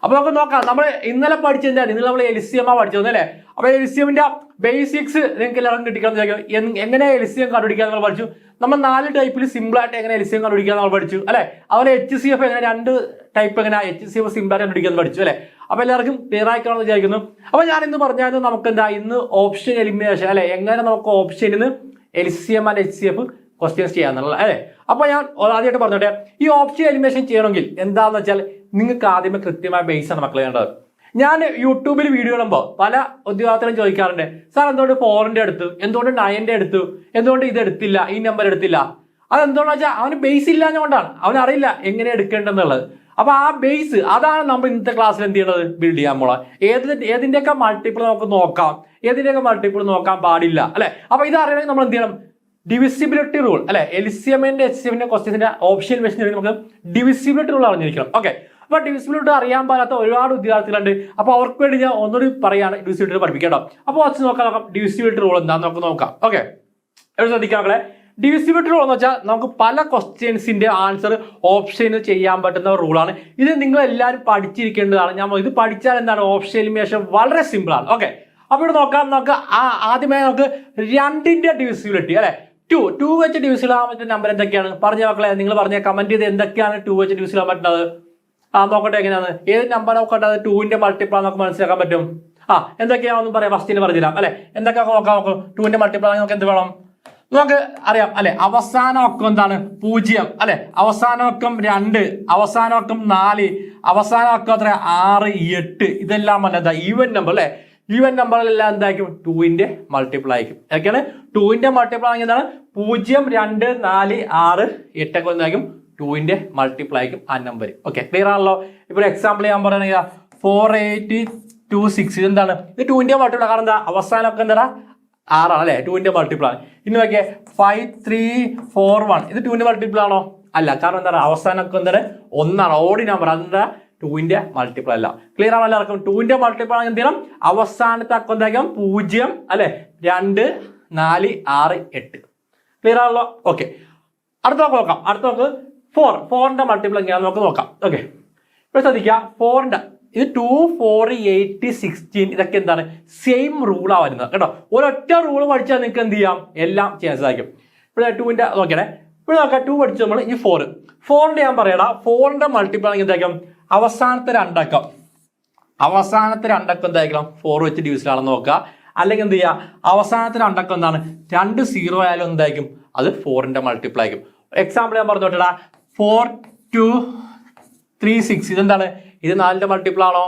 അപ്പൊ നമുക്ക് നോക്കാം. നമ്മൾ ഇന്നലെ പഠിച്ചെന്താണ്? ഇന്നലെ നമ്മൾ LCM പഠിച്ചത് അല്ലേ? അപ്പൊ LCMന്റെ ബേസിക്സ് നിങ്ങൾക്ക് എല്ലാവർക്കും കിട്ടിക്കണം. എങ്ങനെ LCM കണ്ടുപിടിക്കാൻ നമ്മൾ പഠിച്ചു. നമ്മൾ 4 ടൈപ്പിൽ സിമ്പിൾ ആയിട്ട് എങ്ങനെ LCM കണ്ടുപിടിക്കാൻ നമ്മൾ പഠിച്ചു അല്ലെ? അതുപോലെ HCF എങ്ങനെ 2 ടൈപ്പ് എങ്ങനെ HCF സിമ്പിൾ ആയിട്ട് കണ്ടുപിടിക്കാൻ പഠിച്ചു അല്ലെ? അപ്പൊ എല്ലാവർക്കും ക്ലിയർ ആയിക്കാണെന്ന് വിചാരിക്കുന്നു. അപ്പൊ ഞാൻ ഇന്ന് പറഞ്ഞാൽ നമുക്ക് എന്താ ഇന്ന് ഓപ്ഷൻ എലിമിനേഷൻ അല്ലെ, എങ്ങനെ നമുക്ക് ഓപ്ഷനിൽ നിന്ന് LCM ആൻഡ് HCF ക്വസ്റ്റ്യൻസ് ചെയ്യാന്നുള്ളത് അല്ലെ. അപ്പൊ ഞാൻ ആദ്യമായിട്ട് പറഞ്ഞോട്ടെ, ഈ ഓപ്ഷൻ എലിമിനേഷൻ ചെയ്യണമെങ്കിൽ എന്താണെന്ന് വെച്ചാൽ നിങ്ങൾക്ക് ആദ്യമേ കൃത്യമായ ബേസ് ആണ് മക്കളെ വേണ്ടത്. ഞാൻ യൂട്യൂബിൽ വീഡിയോ ഇടുമ്പോൾ പല ഉദ്യോഗാർത്ഥികളും ചോദിക്കാറുണ്ട്, സാർ എന്തുകൊണ്ട് 4ന്റെ എടുത്തു, എന്തുകൊണ്ട് 9ന്റെ എടുത്തു, എന്തുകൊണ്ട് ഇത് എടുത്തില്ല, ഈ നമ്പർ എടുത്തില്ല. അതെന്തുകൊണ്ടെന്ന് വെച്ചാൽ അവന് ബേസ് ഇല്ലാഞ്ഞുകൊണ്ടാണ്, അവനറിയില്ല എങ്ങനെ എടുക്കേണ്ടെന്നുള്ളത്. അപ്പൊ ആ ബേസ് അതാണ് നമ്മൾ ഇന്നത്തെ ക്ലാസ്സിൽ എന്ത് ചെയ്യണത്, ബിൽഡ് ചെയ്യാൻ പോളാം. ഏതിന്റെയൊക്കെ മൾട്ടിപ്പിൾ നമുക്ക് നോക്കാം, ഏതിന്റെയൊക്കെ മൾട്ടിപ്പിൾ നോക്കാൻ പാടില്ല അല്ലെ. അപ്പൊ ഇത് അറിയണമെങ്കിൽ നമ്മൾ എന്ത് ചെയ്യണം, ഡിവിസിബിലിറ്റി റൂൾ അല്ലെ. LCMന്റെ HCFന്റെ ക്വസ്റ്റ്യൻസിന്റെ ഓപ്ഷൻ വെച്ച് നമുക്ക് ഡിവിസിബിലിറ്റി റൂൾ അറിഞ്ഞിരിക്കണം. ഓക്കെ, അപ്പൊ ഡിവിസിബിലിറ്റി അറിയാൻ പാടാത്ത ഒരുപാട് വിദ്യാർത്ഥികളുണ്ട്. അപ്പൊ അവർക്ക് വേണ്ടി ഞാൻ ഒന്നുകൂടി പറയാണ് ഡിവിസിബിലിറ്റി പഠിപ്പിക്കണം. അപ്പൊ വച്ച് നോക്കാം ഡിവിസിബിലിറ്റി റൂൾ എന്താണെന്ന് നമുക്ക് നോക്കാം. ഓക്കെ, ശ്രദ്ധിക്കാം മക്കളെ. ഡിവിസിബിലിറ്റി റൂൾ എന്ന് വെച്ചാൽ നമുക്ക് പല ക്വസ്റ്റ്യൻസിന്റെ ആൻസർ ഓപ്ഷന് ചെയ്യാൻ പറ്റുന്ന റൂളാണ്. ഇത് നിങ്ങൾ എല്ലാവരും പഠിച്ചിരിക്കേണ്ടതാണ്. ഞാൻ ഇത് പഠിച്ചാൽ എന്താണ് ഓപ്ഷൻ എലിമിനേഷൻ വളരെ സിമ്പിൾ ആണ്. ഓക്കെ, അപ്പൊ ഇവിടെ നോക്കാം. നമുക്ക് ആദ്യമായി നമുക്ക് 2ന്റെ ഡിവിസിബിലിറ്റി അല്ലെ, 2 വെച്ച് ഡിവിസിബിൾ ആവാൻ പറ്റുന്ന നമ്പർ എന്തൊക്കെയാണ് പറഞ്ഞ മക്കളെ, നിങ്ങൾ പറഞ്ഞ കമന്റ് ചെയ്ത് എന്തൊക്കെയാണ് 2 വെച്ച് ഡിവിസിബിൾ ആവാൻ പറ്റുന്നത്. നോക്കട്ടെ എങ്ങനെയാണ്, ഏത് നമ്പർ നോക്കട്ടെ 2ന്റെ മൾട്ടിപ്പിൾ നമുക്ക് മനസ്സിലാക്കാൻ പറ്റും. എന്തൊക്കെയാണെന്ന് പറയാം, ഫസ്റ്റിന് പറഞ്ഞുതരാം അല്ലെ. എന്തൊക്കെയാണ് നോക്കാം. 2ന്റെ മൾട്ടിപ്പിൾ നമുക്ക് എന്ത് വേണം, നമുക്ക് അറിയാം അല്ലെ. അവസാന അക്കം എന്താണ്, 0 അല്ലെ. അവസാന അക്കം 2, അവസാന അക്കം 4, അവസാന അക്കം എത്ര 6, 8. ഇതെല്ലാം എന്താ ഈവൻ നമ്പർ അല്ലെ. ഈവൻ നമ്പറിലെല്ലാം എന്തായിരിക്കും 2ന്റെ മൾട്ടിപ്പിൾ ആയിരിക്കും. ഏതൊക്കെയാണ് 2ന്റെ മൾട്ടിപ്പിൾ ആണെങ്കിൽ എന്താണ് 0, 2, 4, 6, 8 ഒക്കെ എന്തായിരിക്കും 2ന്റെ മൾട്ടിപ്പിൾ ആയിരിക്കും ആ നമ്പർ. ഓക്കെ, ക്ലിയർ ആണല്ലോ. ഇപ്പൊ എക്സാമ്പിൾ ഞാൻ പറയുകയാണെങ്കിൽ 4, 8, 2, 6 ഇതെന്താണ്, ഇത് 2ന്റെ മൾട്ടിപ്പിൾ. കാരണം എന്താ അവസാനമൊക്കെ എന്താ 6 ആണ് അല്ലെ, 2ന്റെ മൾട്ടിപ്പിൾ ആണ്. ഇനി നോക്കിയേ 5, 3, 4, 1 ഇത് 2ന്റെ മൾട്ടിപ്പിൾ ആണോ? അല്ല. കാരണം എന്താണ് അവസാനമൊക്കെ എന്താണ് 1 ആണ്, ഓടി നമ്പർ. അതെന്താ 2ന്റെ മൾട്ടിപ്പിൾ അല്ല. ക്ലിയർ ആണ് എല്ലാവർക്കും. 2ന്റെ മൾട്ടിപ്പിൾ ആണെങ്കിൽ എന്ത് ചെയ്യണം, അവസാനത്തെ അക്കം എന്തായിരിക്കും 0 അല്ലെ, 2, 4, 6, 8. ക്ലിയർ ആണല്ലോ. ഓക്കെ, അടുത്ത നോക്കാം. അടുത്ത നോക്ക് 4ന്റെ മൾട്ടിപ്പിൾ എങ്ങനെയാണെന്ന് നമുക്ക് നോക്കാം. ഓക്കെ, ഇപ്പോൾ ശ്രദ്ധിക്കുക 4ന്റെ ഇത് 2, 4, 8, 16 ഇതൊക്കെ എന്താണ് സെയിം റൂളാണ് വരുന്നത് കേട്ടോ. ഒരൊറ്റ റൂള് പഠിച്ചാൽ നിങ്ങൾക്ക് എന്ത് ചെയ്യാം, എല്ലാം ചെയ്യാൻ സാധിക്കും. ഇവിടെ 2ന്റെ നോക്കണേ. ഇവിടെ നോക്കാം 2 പഠിച്ചു നമ്മൾ. ഈ 4ന്റെ ഞാൻ പറയടാ, 4ന്റെ മൾട്ടിപ്പിൾ ആണെങ്കിൽ എന്തായിരിക്കും അവസാനത്തെ 2 അക്കം. അവസാനത്തെ 2 അക്കം എന്തായിരിക്കണം 4 വെച്ച് ഡിവിസിബിൾ ആണെന്ന് നോക്കുക. അല്ലെങ്കിൽ എന്ത് ചെയ്യുക, അവസാനത്തെ 2 അക്കം എന്താണ് 2 0 ആയാലും എന്തായിരിക്കും അത് 4ന്റെ മൾട്ടിപ്പിൾ ആയിരിക്കും. എക്സാമ്പിൾ ഞാൻ പറഞ്ഞോട്ടെടാ, 4, 2, 3, 6 ഇതെന്താണ്, ഇത് 4ന്റെ മൾട്ടിപ്പിൾ ആണോ?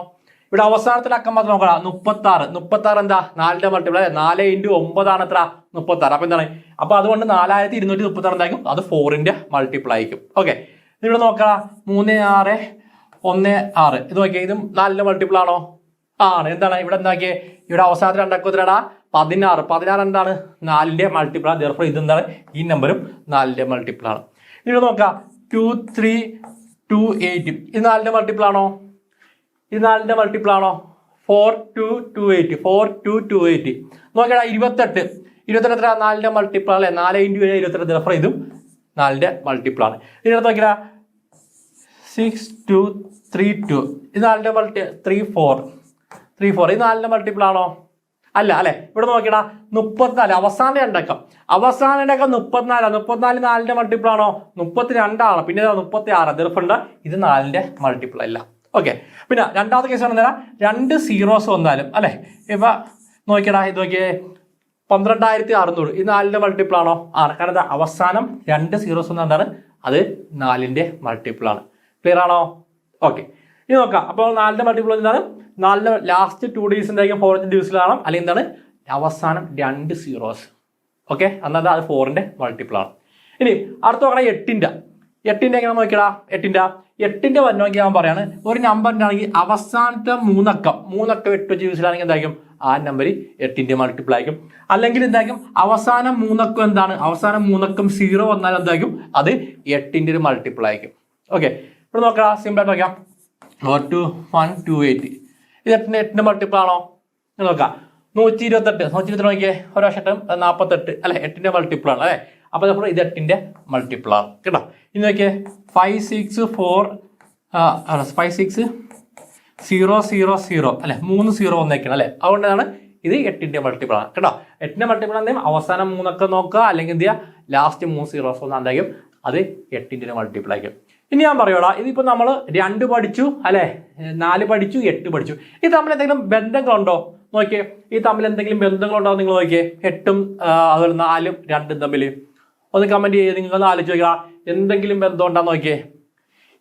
ഇവിടെ അവസാനത്തെ അക്കം മാത്രം നോക്കണം 36 എന്താ 4ന്റെ മൾട്ടിപ്പിൾ. 4 × 9 ആണ് എത്ര 36. അപ്പൊ എന്താണ്, അപ്പൊ അതുകൊണ്ട് 4236 എന്തായിരിക്കും അത് 4ന്റെ മൾട്ടിപ്പിൾ ആയിരിക്കും. ഓക്കെ, ഇവിടെ നോക്കാം 3, 6, 1, 6 ഇത് നോക്കിയാൽ ഇതും 4ന്റെ മൾട്ടിപ്പിൾ ആണോ? ആണ്. എന്താണ് ഇവിടെ എന്താക്കിയേ, ഇവിടെ അവസാനത്തെ 2 അക്കം എത്രടാ 16 എന്താണ് 4ന്റെ മൾട്ടിപ്പിൾ ആണ്. therefore ഇതെന്താണ് ഈ നമ്പറും 4ന്റെ മൾട്ടിപ്പിൾ ആണ്. ഇവിടെ നോക്കാം 2, 3, 2, 8 ഇത് 4ന്റെ മൾട്ടിപ്പിൾ ആണോ? ഇത് 4ന്റെ മൾട്ടിപ്പിൾ ആണോ? 4, 2, 2, 8 4, 2, 2, 8 നോക്കിയാ 28 എത്ര 4ന്റെ മൾട്ടിപ്പിൾ അല്ലെ. 4 × 7 28. therefore ഇതും 4ന്റെ മൾട്ടിപ്പിൾ ആണ്. ഇതിനകത്ത് നോക്കിയാ 6, 2, 3, 2 ഇത് 4ന്റെ മൾട്ടി 3, 4 ഇത് 4ന്റെ മൾട്ടിപ്പിൾ ആണോ? അല്ല അല്ലെ. ഇവിടെ നോക്കിയടാ 34 അവസാന 2 അക്കം. അവസാന 2 അക്കം 34 4ന്റെ മൾട്ടിപ്പിൾ ആണോ? 32 ആണ്. പിന്നെ 36. therefore ഇത് 4ന്റെ മൾട്ടിപ്പിൾ അല്ല. ഓക്കെ, പിന്നെ രണ്ടാമത്തെ കേസ് ആണ് 2 സീറോസ് വന്നാലും അല്ലെ. ഇപ്പൊ നോക്കിയടാ ഇത് നോക്കിയേ 12600 ഇത് 4ന്റെ മൾട്ടിപ്പിൾ ആണോ? ആണ്. കാരണം അവസാനം 2 സീറോസ് വന്നാൽ എന്താണ് അത് 4ന്റെ മൾട്ടിപ്പിൾ ആണ്. ക്ലിയർ ആണോ? ഓക്കെ, ഇനി നോക്കാം. അപ്പോൾ 4ന്റെ മൾട്ടിപ്പിൾ എന്താണ് 4ന്റെ ലാസ്റ്റ് 2 ഡിജിറ്റ്സ് എന്തായിരിക്കും 4ന്റെ ഡിവിസിബിൾ ആണ്. അല്ലെങ്കിൽ എന്താണ് അവസാനം 2 സീറോസ്. ഓക്കെ, എന്നാൽ അത് 4ന്റെ മൾട്ടിപ്പിൾ ആണ്. ഇനി അടുത്ത നോക്കണം 8ന്റെ എങ്ങനെ നോക്കിയടാ. 8ന്റെ വരണമെങ്കിൽ ഞാൻ പറയാണ്, ഒരു നമ്പറിന്റെ ആണെങ്കിൽ അവസാനത്തെ 3 അക്കം 8 വെച്ച് ഡിവിസിബിൾ എന്തായിരിക്കും ആ നമ്പർ 8ന്റെ മൾട്ടിപ്പിൾ ആയിരിക്കും. അല്ലെങ്കിൽ എന്തായിരിക്കും അവസാനം 3 അക്കം എന്താണ് അവസാനം 3 അക്കം 0 വന്നാൽ എന്തായിരിക്കും അത് 8ന്റെ ഒരു മൾട്ടിപ്പിൾ ആയിരിക്കും. ഓക്കെ, ഇവിടെ നോക്കാം. സിമ്പിൾ ആയിട്ട് നോക്കാം. 2, 1, 2, 8 ഇത് 8ന്റെ മൾട്ടിപ്പിൾ ആണോ? നോക്കാം 128 നോക്കിയേ ഒരു വർഷം 48 അല്ലെ 8ന്റെ മൾട്ടിപ്പിൾ ആണ് അല്ലെ. അപ്പൊ നമ്മൾ ഇത് 8ന്റെ മൾട്ടിപ്പിൾ ആണ് കേട്ടോ. ഇനി നോക്കിയേ 5, 6, 4 5, 6, 000 അല്ലെ 3 0 വന്നേക്കണം അല്ലെ. അതുകൊണ്ടാണ് ഇത് 8ന്റെ മൾട്ടിപ്പിൾ ആണ് കേട്ടോ. 8ന്റെ മൾട്ടിപ്പിൾ എന്തെങ്കിലും അവസാനം 3 നോക്കുക, അല്ലെങ്കിൽ എന്ത് ചെയ്യുക ലാസ്റ്റ് 3 zeros എന്തായിരിക്കും അത് 8ന്റെ മൾട്ടിപ്പിൾ ആയിരിക്കും. ഇനി ഞാൻ പറയൂടാ, ഇതിപ്പോ നമ്മൾ 2 പഠിച്ചു അല്ലെ, 4 പഠിച്ചു, 8 പഠിച്ചു. ഇത് തമ്മിൽ എന്തെങ്കിലും ബന്ധങ്ങളുണ്ടോ നോക്കിയേ. ഈ തമ്മിൽ എന്തെങ്കിലും ബന്ധങ്ങളുണ്ടോ നിങ്ങൾ നോക്കിയേ. 8ഉം അതുപോലെ 4ഉം 2ഉം തമ്മിൽ ഒന്ന് കമന്റ് ചെയ്ത് നിങ്ങൾ ആലോചിച്ച് നോക്കുക, എന്തെങ്കിലും ബന്ധം ഉണ്ടാന്ന് നോക്കിയേ.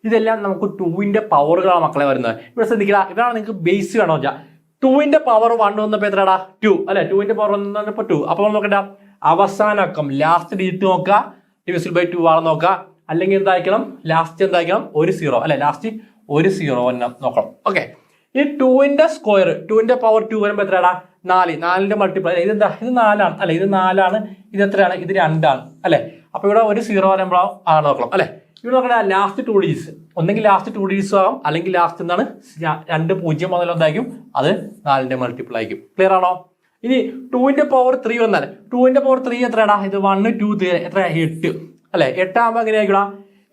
ഇതെല്ലാം നമുക്ക് 2ന്റെ പവറുകളാണ് മക്കളെ വരുന്നത്. ഇവിടെ ശ്രദ്ധിക്കുക, ഇതാണ് നിങ്ങൾക്ക് ബേസ് വേണോ വെച്ചാൽ 2ന്റെ പവർ 1 വന്നപ്പോ എത്രടാ 2 അല്ലെ, 2ന്റെ പവർ വന്നപ്പോ 2. അപ്പൊ നോക്കണ്ട അവസാനക്കം ലാസ്റ്റ് ഡിജിറ്റ് നോക്കുക, ഡിവിസിബിൾ ബൈ 2 ആണെന്ന് നോക്കുക, അല്ലെങ്കിൽ എന്തായിരിക്കണം ലാസ്റ്റ് എന്തായിരിക്കണം 1 0 അല്ലെ, ലാസ്റ്റ് 1 0 തന്നെ നോക്കണം. ഓക്കെ, ഈ 2ന്റെ സ്ക്വയർ 2ന്റെ പവർ 2 വരുമ്പോ എത്രയാടാ 4. 4ന്റെ മൾട്ടിപ്പിൾ ഇതെന്താ, ഇത് 4 ആണ് അല്ലെ, ഇത് 4 ആണ്, ഇത് എത്രയാണ്, ഇത് 2 ആണ് അല്ലെ. അപ്പൊ ഇവിടെ 1 0 വരുമ്പോഴോ ആണ് നോക്കണം അല്ലെ. ഇവിടെ നോക്കണ ലാസ്റ്റ് 2 ഡിജിറ്റ്സ്, ഒന്നെങ്കിൽ ലാസ്റ്റ് 2 ഡിജിറ്റ്സ് ആകും, അല്ലെങ്കിൽ ലാസ്റ്റ് എന്താണ് 2 0 മുതൽ എന്തായിരിക്കും അത് 4ന്റെ മൾട്ടിപ്പിൾ ആയിരിക്കും. ക്ലിയർ ആണോ? ഇനി 2ന്റെ പവർ 3 വന്നാൽ 2ന്റെ പവർ 3 എത്രയാടാ, ഇത് 1 2 3 എത്ര 8 അല്ലെ. 8 ആകുമ്പോ എങ്ങനെ ആയിക്കോടാ,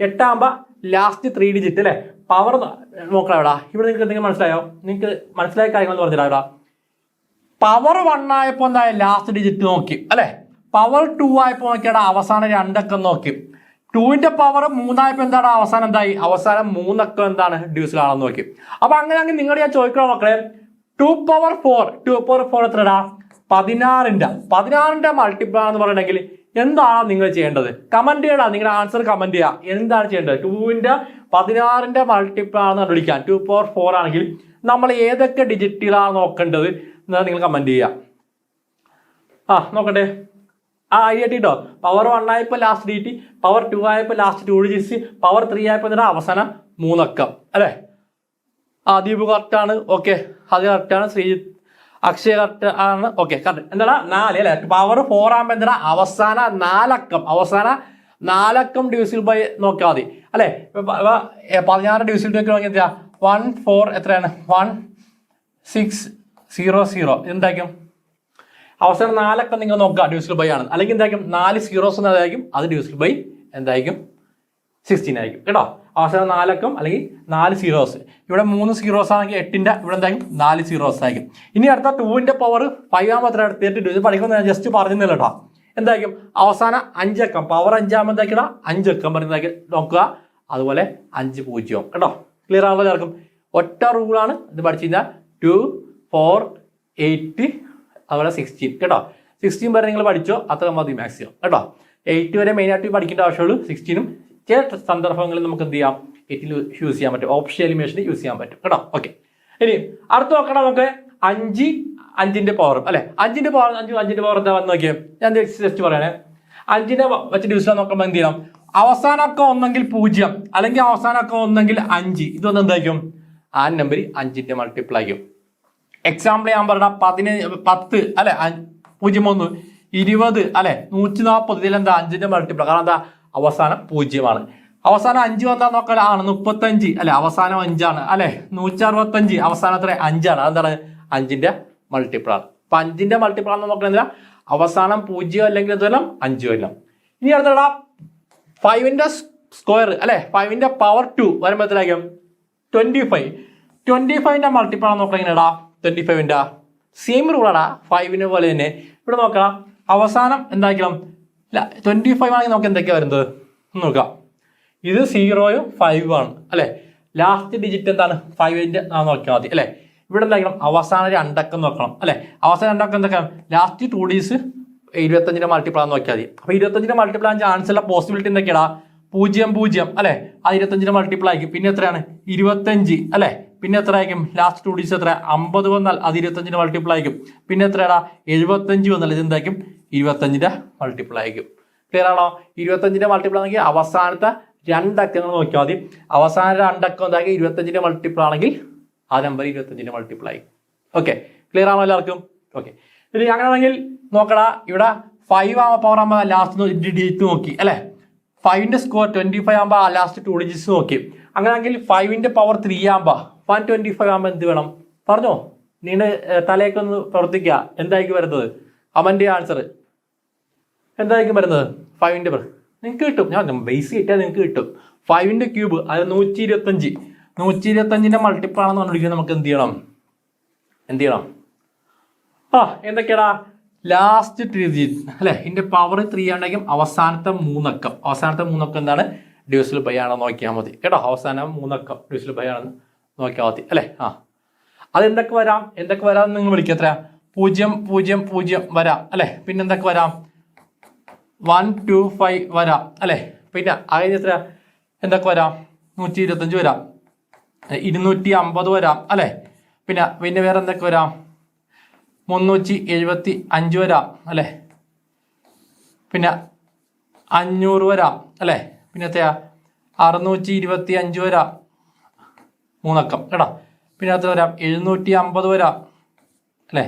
8 ആകുമ്പോ ലാസ്റ്റ് 3 ഡിജിറ്റ് അല്ലെ. പവർ നോക്കണം ഇവിടെ. ഇവിടെ നിങ്ങൾക്ക് എന്തെങ്കിലും മനസ്സിലായോ? നിങ്ങൾക്ക് മനസ്സിലായ കാര്യങ്ങൾ പറഞ്ഞില്ല ഇവിടെ. പവർ 1 ആയപ്പോ എന്തായ ലാസ്റ്റ് ഡിജിറ്റ് നോക്കി അല്ലെ. പവർ 2 ആയപ്പോ നോക്കിയാടാ അവസാനം 2 അക്കം നോക്കി. 2ന്റെ പവർ 3 ആയപ്പോ എന്താണ് അവസാനം എന്തായി, അവസാനം 3 അക്കം എന്താണ് ഡിവിസിബിൾ ആണെന്ന് നോക്കി. അപ്പൊ അങ്ങനെയാണെങ്കിൽ നിങ്ങൾ ഞാൻ ചോദിക്കണം മക്കളെ, 2 പവർ 4 എത്രടാ 16ന്റെ മൾട്ടിപ്പിൾ ആണെന്ന് പറയണമെങ്കിൽ എന്താണ് നിങ്ങൾ ചെയ്യേണ്ടത്? കമന്റ് ചെയ്യണം, നിങ്ങളുടെ ആൻസർ കമന്റ് ചെയ്യുക. എന്താണ് ചെയ്യേണ്ടത്? 16ന്റെ മൾട്ടിപ്പിൾ ആണെന്ന് കണ്ടുപിടിക്കാൻ 2 പവർ 4 ആണെങ്കിൽ നമ്മൾ ഏതൊക്കെ ഡിജിറ്റുകളാണ് നോക്കേണ്ടത് എന്നാണ് നിങ്ങൾ കമന്റ് ചെയ്യുക. നോക്കട്ടെ. ഐഡിട്ടോ, പവർ 1 ആയപ്പോൾ ലാസ്റ്റ് ഡിജിറ്റ്, പവർ 2 ആയപ്പോൾ ലാസ്റ്റ് 2 ഡിജിറ്റ്, പവർ 3 ആയപ്പോൾ എന്താ അവസാനം 3 അക്കം അല്ലെ. ദീപ് കറക്റ്റ് ആണ്. ഓക്കെ, അത് കറക്റ്റ് ആണ്. ശ്രീജിത്ത് അക്ഷയ കറക്റ്റ് ആണ്. Okay, correct. എന്താ 4 അല്ലെ. പവർ 4 ആകുമ്പോ എന്താ അവസാന 4 അക്കം ഡിവിസിബിൾ ബൈ നോക്കിയാൽ മതി അല്ലെ. 16 ഡിവിസിബിൾ നോക്കിയാൽ എന്താ 1 4 എത്രയാണ് 1 6 0 0 എന്തായിരിക്കും അവസാനം 4 അക്കം നിങ്ങൾ നോക്കുക ഡിവിസിബിൾ ബൈ ആണ്, അല്ലെങ്കിൽ എന്തായിരിക്കും 4 zeros എന്നതായിരിക്കും അത് ഡിവിസിബിൾ ബൈ എന്തായിരിക്കും 16 ആയിരിക്കും കേട്ടോ. അവസാനം 4 അക്കം അല്ലെങ്കിൽ 4 zeros. ഇവിടെ 3 zeros ആണെങ്കിൽ 8ന്റെ ഇവിടെ എന്തായിരിക്കും 4 zeros ആയിരിക്കും. ഇനി അടുത്ത 2ന്റെ പവർ 5 ആകുമ്പോൾ എത്ര എടുത്തിട്ട് ഇത് പഠിക്കുന്നത് ഞാൻ ജസ്റ്റ് പറഞ്ഞില്ല കേട്ടോ. എന്തായിരിക്കും അവസാനം 5 അക്കം, പവർ 5 ആകുമ്പോൾ എന്താക്കിടാ 5 അക്കം പറയുന്നതാക്കി നോക്കുക. അതുപോലെ 5 0 കേട്ടോ. ക്ലിയർ ആണല്ലോ എല്ലാവർക്കും? ഒറ്റ റൂളാണ് ഇത് പഠിച്ചു കഴിഞ്ഞാൽ 2 4 8 അതുപോലെ 16 കേട്ടോ. 16 വരെ നിങ്ങൾ പഠിച്ചോ, അത്ര മതി മാക്സിമം കേട്ടോ. 8 വരെ മെയിനായിട്ട് പഠിക്കേണ്ട ആവശ്യമുള്ളൂ. 16ഉം ചില സന്ദർഭങ്ങളിൽ നമുക്ക് എന്ത് ചെയ്യാം 8ൽ യൂസ് ചെയ്യാൻ പറ്റും, ഓപ്ഷൻ എലിമിനേഷൻ യൂസ് ചെയ്യാൻ പറ്റും കേട്ടോ. ഓക്കെ, ഇനി അടുത്ത് നോക്കണം നമുക്ക് 5ന്റെ പവർ അല്ലെ. 5ന്റെ പവർ എന്താ വന്ന് നോക്കിയാൽ ഞാൻ ജസ്റ്റ് പറയണേ. 5നെ വെച്ച് ഡിവിഷൻ നോക്കുമ്പോൾ എന്ത് ചെയ്യണം, അവസാനമൊക്കെ ഒന്നെങ്കിൽ 0 അല്ലെങ്കിൽ അവസാനമൊക്കെ ഒന്നെങ്കിൽ 5. ഇതൊന്നും എന്തായിരിക്കും ആ നമ്പർ 5ന്റെ മൾട്ടിപ്പിൾ ആയിരിക്കും. എക്സാമ്പിൾ ഞാൻ പറഞ്ഞ 10 അല്ലെ 0 20 അല്ലെ 140 ഇതിലെന്താ 5ന്റെ മൾട്ടിപ്പിൾ. കാരണം എന്താ അവസാനം 0 ആണ്. അവസാനം 5 വന്നാൽ നോക്കാൻ 35 അല്ലെ, അവസാനം 5 ആണ് അല്ലെ. 165 അവസാനത്ര 5 ആണ്. അതെന്താണ് 5ന്റെ മൾട്ടിപ്പിൾ ആണ്. അപ്പൊ 5ന്റെ മൾട്ടിപ്പിൾ ആണെന്ന് നോക്കണെന്താ അവസാനം 0 അല്ലെങ്കിൽ എന്തെല്ലാം 5 വരണം. ഇനി അടുത്തടാ 5ന്റെ സ്ക്വയർ അല്ലെ, 5ന്റെ പവർ 2 വരുമ്പോ എത്രയായിരിക്കും 25. 25ന്റെ മൾട്ടിപ്പിൾ ആണെന്ന് നോക്കണം എങ്ങനെയാടാ 25ന്റെ സെയിം റൂളാടാ 5നെ പോലെ തന്നെ. ഇവിടെ നോക്കാം അവസാനം എന്താക്കണം 25 ആണെങ്കിൽ നമുക്ക് എന്തൊക്കെയാ വരുന്നത് നോക്കാം. ഇത് 0ഉം 5ഉം ആണ് അല്ലെ. ലാസ്റ്റ് ഡിജിറ്റ് എന്താണ് 5ന്റെ നോക്കിയാൽ മതി അല്ലെ. ഇവിടെ എന്താക്കണം അവസാനം 2 അക്കം നോക്കണം അല്ലെ. അവസാനം 2 അക്കം എന്തൊക്കെയാണ് ലാസ്റ്റ് 2 ഡിജിറ്റ്സ് 25ന്റെ മൾട്ടിപ്പിൾ ആണെന്ന് നോക്കിയാൽ മതി. അപ്പൊ 25ന്റെ മൾട്ടിപ്പിൾ ആകാൻ ചാൻസ് ഉള്ള പോസിബിലിറ്റി എന്തൊക്കെയാടാ 0 0 അല്ലെ, അത് 25ന്റെ മൾട്ടിപ്പിൾ ആയിരിക്കും. പിന്നെ എത്രയാണ് 25 അല്ലെ. പിന്നെ എത്ര ആയിരിക്കും ലാസ്റ്റ് 2 ഡിജിറ്റ്സ് എത്ര 50 വന്നാൽ അത് 25ന്റെ മൾട്ടിപ്പിൾ ആയിരിക്കും. പിന്നെ എത്രയാടാ 75 വന്നാൽ ഇത് എന്തായിരിക്കും 25ന്റെ മൾട്ടിപ്പിൾ ആയിരിക്കും. ക്ലിയർ ആണോ? 25ന്റെ മൾട്ടിപ്പിൾ ആണെങ്കിൽ അവസാനത്തെ 2 അക്കങ്ങൾ നോക്കിയാൽ മതി. അവസാന 2 അക്കം എന്താക്കി 25ന്റെ മൾട്ടിപ്പിൾ ആണെങ്കിൽ ആ നമ്പർ 25ന്റെ മൾട്ടിപ്പിൾ ആയി. ഓക്കെ, ക്ലിയർ ആണോ എല്ലാവർക്കും? ഓക്കെ, ഇനി അങ്ങനെയാണെങ്കിൽ നോക്കടാ ഇവിടെ 5 ആകുമ്പോൾ പവർ ആകുമ്പോൾ ലാസ്റ്റ് ഡിജിറ്റ് നോക്കി അല്ലെ. 5ന്റെ സ്കോർ 25 ആകുമ്പോൾ ലാസ്റ്റ് 2 ഡിജിറ്റ്സ് നോക്കി. അങ്ങനെയാണെങ്കിൽ 5ന്റെ പവർ 3 ആകുമ്പോൾ 125 ആകുമ്പോൾ എന്ത് വേണം പറഞ്ഞോ? നിങ്ങളുടെ തലയൊക്കെ ഒന്ന് പ്രവർത്തിക്കുക. എന്തായിരിക്കും വരുന്നത്? കമന്റ് ആൻസർ എന്തായിരിക്കും വരുന്നത്? 5ന്റെ നിങ്ങൾക്ക് കിട്ടും. ഞാൻ ബേസ് കിട്ടിയാൽ നിങ്ങൾക്ക് കിട്ടും. 5ന്റെ ക്യൂബ് അത് 125. 125ന്റെ മൾട്ടിപ്പിൾ ആണെന്ന് കണ്ടുപിടിക്കാൻ നമുക്ക് എന്ത് ചെയ്യണം എന്തൊക്കെയാടാ ലാസ്റ്റ് ഡിജിറ്റ് അല്ലെ ഇതിന്റെ പവർ 3 ആണെങ്കിലും അവസാനത്തെ മൂന്നക്കം എന്താണ് ഡിവിസിബിൾ ബൈ ആണെന്ന് നോക്കിയാൽ മതി കേട്ടോ. അവസാനം മൂന്നക്കം ഡിവിസിബിൾ ബൈ ആണെന്ന് നോക്കിയാൽ മതി അല്ലെ. അത് എന്തൊക്കെ വരാം നിങ്ങൾ വിളിക്കുക എത്രയാ 000 വരാം അല്ലെ. പിന്നെ എന്തൊക്കെ വരാം 125 വരാം അല്ലെ. പിന്നെ അതിന് എത്ര എന്തൊക്കെ വരാം 125 വരാം, 250 വരാം അല്ലെ. പിന്നെ വേറെ എന്തൊക്കെ വരാം 375 വരാം അല്ലെ. പിന്നെ 500 വരാം അല്ലെ. പിന്നെ എത്രയാ 625 വരാം മൂന്നക്കം കേട്ടോ. പിന്നെ എത്ര വരാം 750 വരാം അല്ലെ.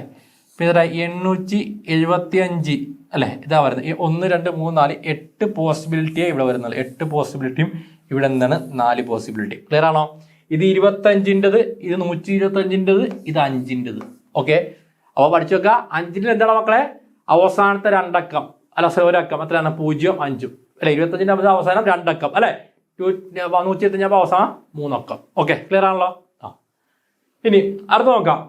പിന്നെ എത്ര 875 അല്ലെ. ഇതാ വരുന്നത് 1 2 3 4 8 പോസിബിലിറ്റിയാണ് ഇവിടെ വരുന്നത്. 8 പോസിബിലിറ്റിയും ഇവിടെ എന്താണ് 4 പോസിബിലിറ്റി. ക്ലിയർ ആണോ? ഇത് 25ൻ്റെത്, ഇത് 125ൻ്റെത്, ഇത് 5ൻ്റെത്. ഓക്കെ, അപ്പോൾ പഠിച്ചു വെക്കുക. 5ൻ്റെ എന്താണ് മക്കളെ അവസാനത്തെ രണ്ടക്കം അല്ല ഒരക്കം എത്രയാണ് 0 5 അല്ലെ. 25ൻ്റെ അവസാനം രണ്ടക്കം അല്ലെ. 125 അവസാനം മൂന്നക്കം. ഓക്കെ, ക്ലിയർ ആണല്ലോ. ഇനി അടുത്ത് നോക്കാം.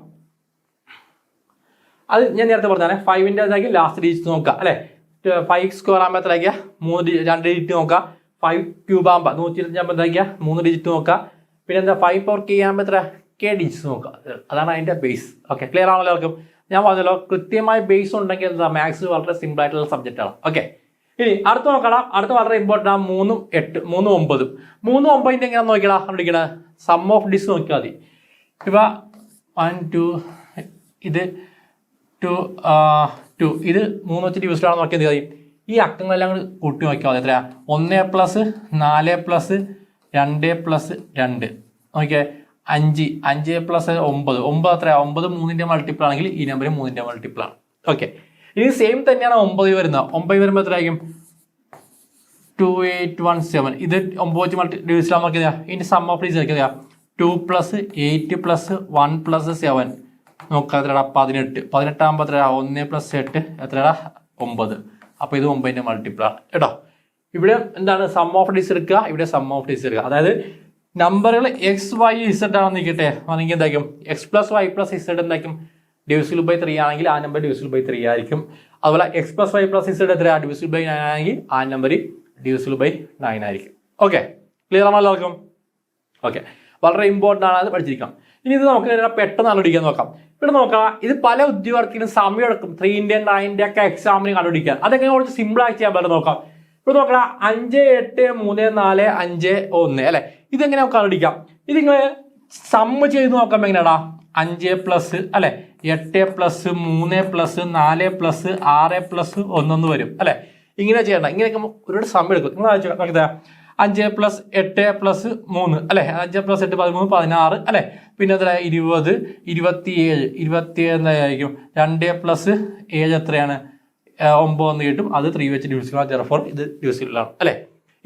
അത് ഞാൻ നേരത്തെ പറഞ്ഞാൽ 5ൻ്റെ എന്താക്കി ലാസ്റ്റ് ഡിജിറ്റ് നോക്കാം അല്ലെ. 5 സ്ക്വയർ ആകുമ്പോൾ എത്രയാക്കിയ 2 ഡിജിറ്റ് നോക്കാം. 5 ക്യൂബ് ആകുമ്പോൾ 125 എന്താക്കിയ 3 ഡിജിറ്റ് നോക്കാം. പിന്നെ എന്താ 5 പവർ കെ ആകുമ്പോൾ എത്ര കെ ഡിജിറ്റ്സ് നോക്കാം. അതാണ് അതിന്റെ ബേസ്. ഓക്കെ, ക്ലിയർ ആണല്ലോ എല്ലാവർക്കും. ഞാൻ പറഞ്ഞല്ലോ കൃത്യമായ ബേസ് ഉണ്ടെങ്കിൽ എന്താ മാത്സ് വളരെ സിമ്പിൾ ആയിട്ടുള്ള സബ്ജക്റ്റ് ആണ്. ഓക്കെ, ഇനി അടുത്ത് നോക്കണം. അടുത്ത് വളരെ ഇമ്പോർട്ടൻ്റ് ആണ് 3 8 3 9. 3 9ൻ്റെ എങ്ങനെ നോക്കിയാ കണ്ടിരിക്കണ സം ഓഫ് ഡിസ് നോക്കിയാൽ മതി. ഇപ്പൊ 1 2 ഇത് 2 2 ഇത് 3 വെച്ചിട്ട് യൂസ്ഡ് ആണെന്ന് നോക്കിയാൽ മതി. ഈ അക്കങ്ങളെല്ലാം കൂടി കൂട്ടി നോക്കിയാൽ മതി. എത്രയാ 1 പ്ലസ് 4 പ്ലസ് 2 പ്ലസ് 2 നോക്കിയേ 5 പ്ലസ് 9 എത്രയാ 9 3ൻ്റെ മൾട്ടിപ്പിൾ ആണെങ്കിൽ ഈ നമ്പർ 3ൻ്റെ മൾട്ടിപ്പിൾ ആണ്. ഓക്കെ, ഇനി സെയിം തന്നെയാണ് 9 വരുന്നത്. 9 വരുമ്പോൾ എത്രയായിരിക്കും 2817. ഇത് 9 വെച്ച് ഡിവിസിബിൾ നോക്കിയാൽ ഇതിന്റെ സം ഓഫ് ഡിസ് നോക്കിയാൽ 2 പ്ലസ് 8 പ്ലസ് 1 പ്ലസ് 7 നോക്കാം എത്രയാ 18. 18 ആകുമ്പോൾ എത്രയാ 1 പ്ലസ് 8 എത്രയാ 9. അപ്പോൾ ഇത് 9ൻ്റെ മൾട്ടിപ്പിൾ ആണ് കേട്ടോ. ഇവിടെ എന്താണ് സം ഓഫ് ഡിസ് എടുക്കുക, ഇവിടെ സം ഓഫ് ഡിസ് എടുക്കുക. അതായത് നമ്പറുകൾ എക്സ് വൈ ഇസഡ് ആണെന്ന് നിൽക്കട്ടെ ആണെങ്കിൽ എന്തായിരിക്കും x plus y plus z എന്തായിരിക്കും ഡിവിസിബിൾ ബൈ 3 ആണെങ്കിൽ ആ നമ്പർ ഡിവിസിബിൾ ബൈ 3 ആയിരിക്കും. അതുപോലെ x plus y plus z എത്രയാ ഡിവിസിബിൾ ബൈ 9 ആണെങ്കിൽ ആ നമ്പർ ഡിവിസിബിൾ ബൈ 9 ആയിരിക്കും. ഓക്കെ, ക്ലിയർ ആണോ എല്ലാവർക്കും? ഓക്കെ, വളരെ ഇമ്പോർട്ടൻ്റ് ആണ്, അത് പഠിച്ചിരിക്കാം. ഇനി ഇത് നമുക്ക് പെട്ടെന്ന് കണ്ടുപിടിക്കാൻ നോക്കാം. ഇവിടെ നോക്കാം, ഇത് പല ഉദ്യോഗാർത്ഥികളും സമയം എടുക്കും 3ൻ്റെ 9ൻ്റെ ഒക്കെ എക്സാമിന് കണ്ടുപിടിക്കാൻ. അതെങ്ങനെ കുറച്ച് സിമ്പിൾ ആയി ചെയ്യാൻ പറ്റും നോക്കാം. ഇവിടെ നോക്കണം 5 8 3 4 5 1 അല്ലെ. ഇതെങ്ങനെ നമുക്ക് കണ്ടുപിടിക്കാം? ഇതിങ്ങൾ സമ്മ് ചെയ്ത് നോക്കാം. എങ്ങനെയാടാ 5 പ്ലസ് അല്ലെ 8 പ്ലസ് 3 പ്ലസ് 4 പ്ലസ് 6 പ്ലസ് 1 വരും അല്ലെ. ഇങ്ങനെ ചെയ്യണ്ട. ഇങ്ങനെയൊക്കെ ഒരുപാട് സമയം എടുക്കും. നിങ്ങൾ നോക്കിയാ 5 പ്ലസ് 8 പ്ലസ് 3 അല്ലെ. 5 പ്ലസ് 8 13 16 അല്ലെ. പിന്നെ എത്ര 20 27 എന്തായിരിക്കും 2 പ്ലസ് 7 എത്രയാണ് 9 കിട്ടും. അത് 3 വെച്ച് ഡിവിസിബിൾ ആണ്. therefore ഇത് ഡിവിസിബിൾ ആണ് അല്ലെ.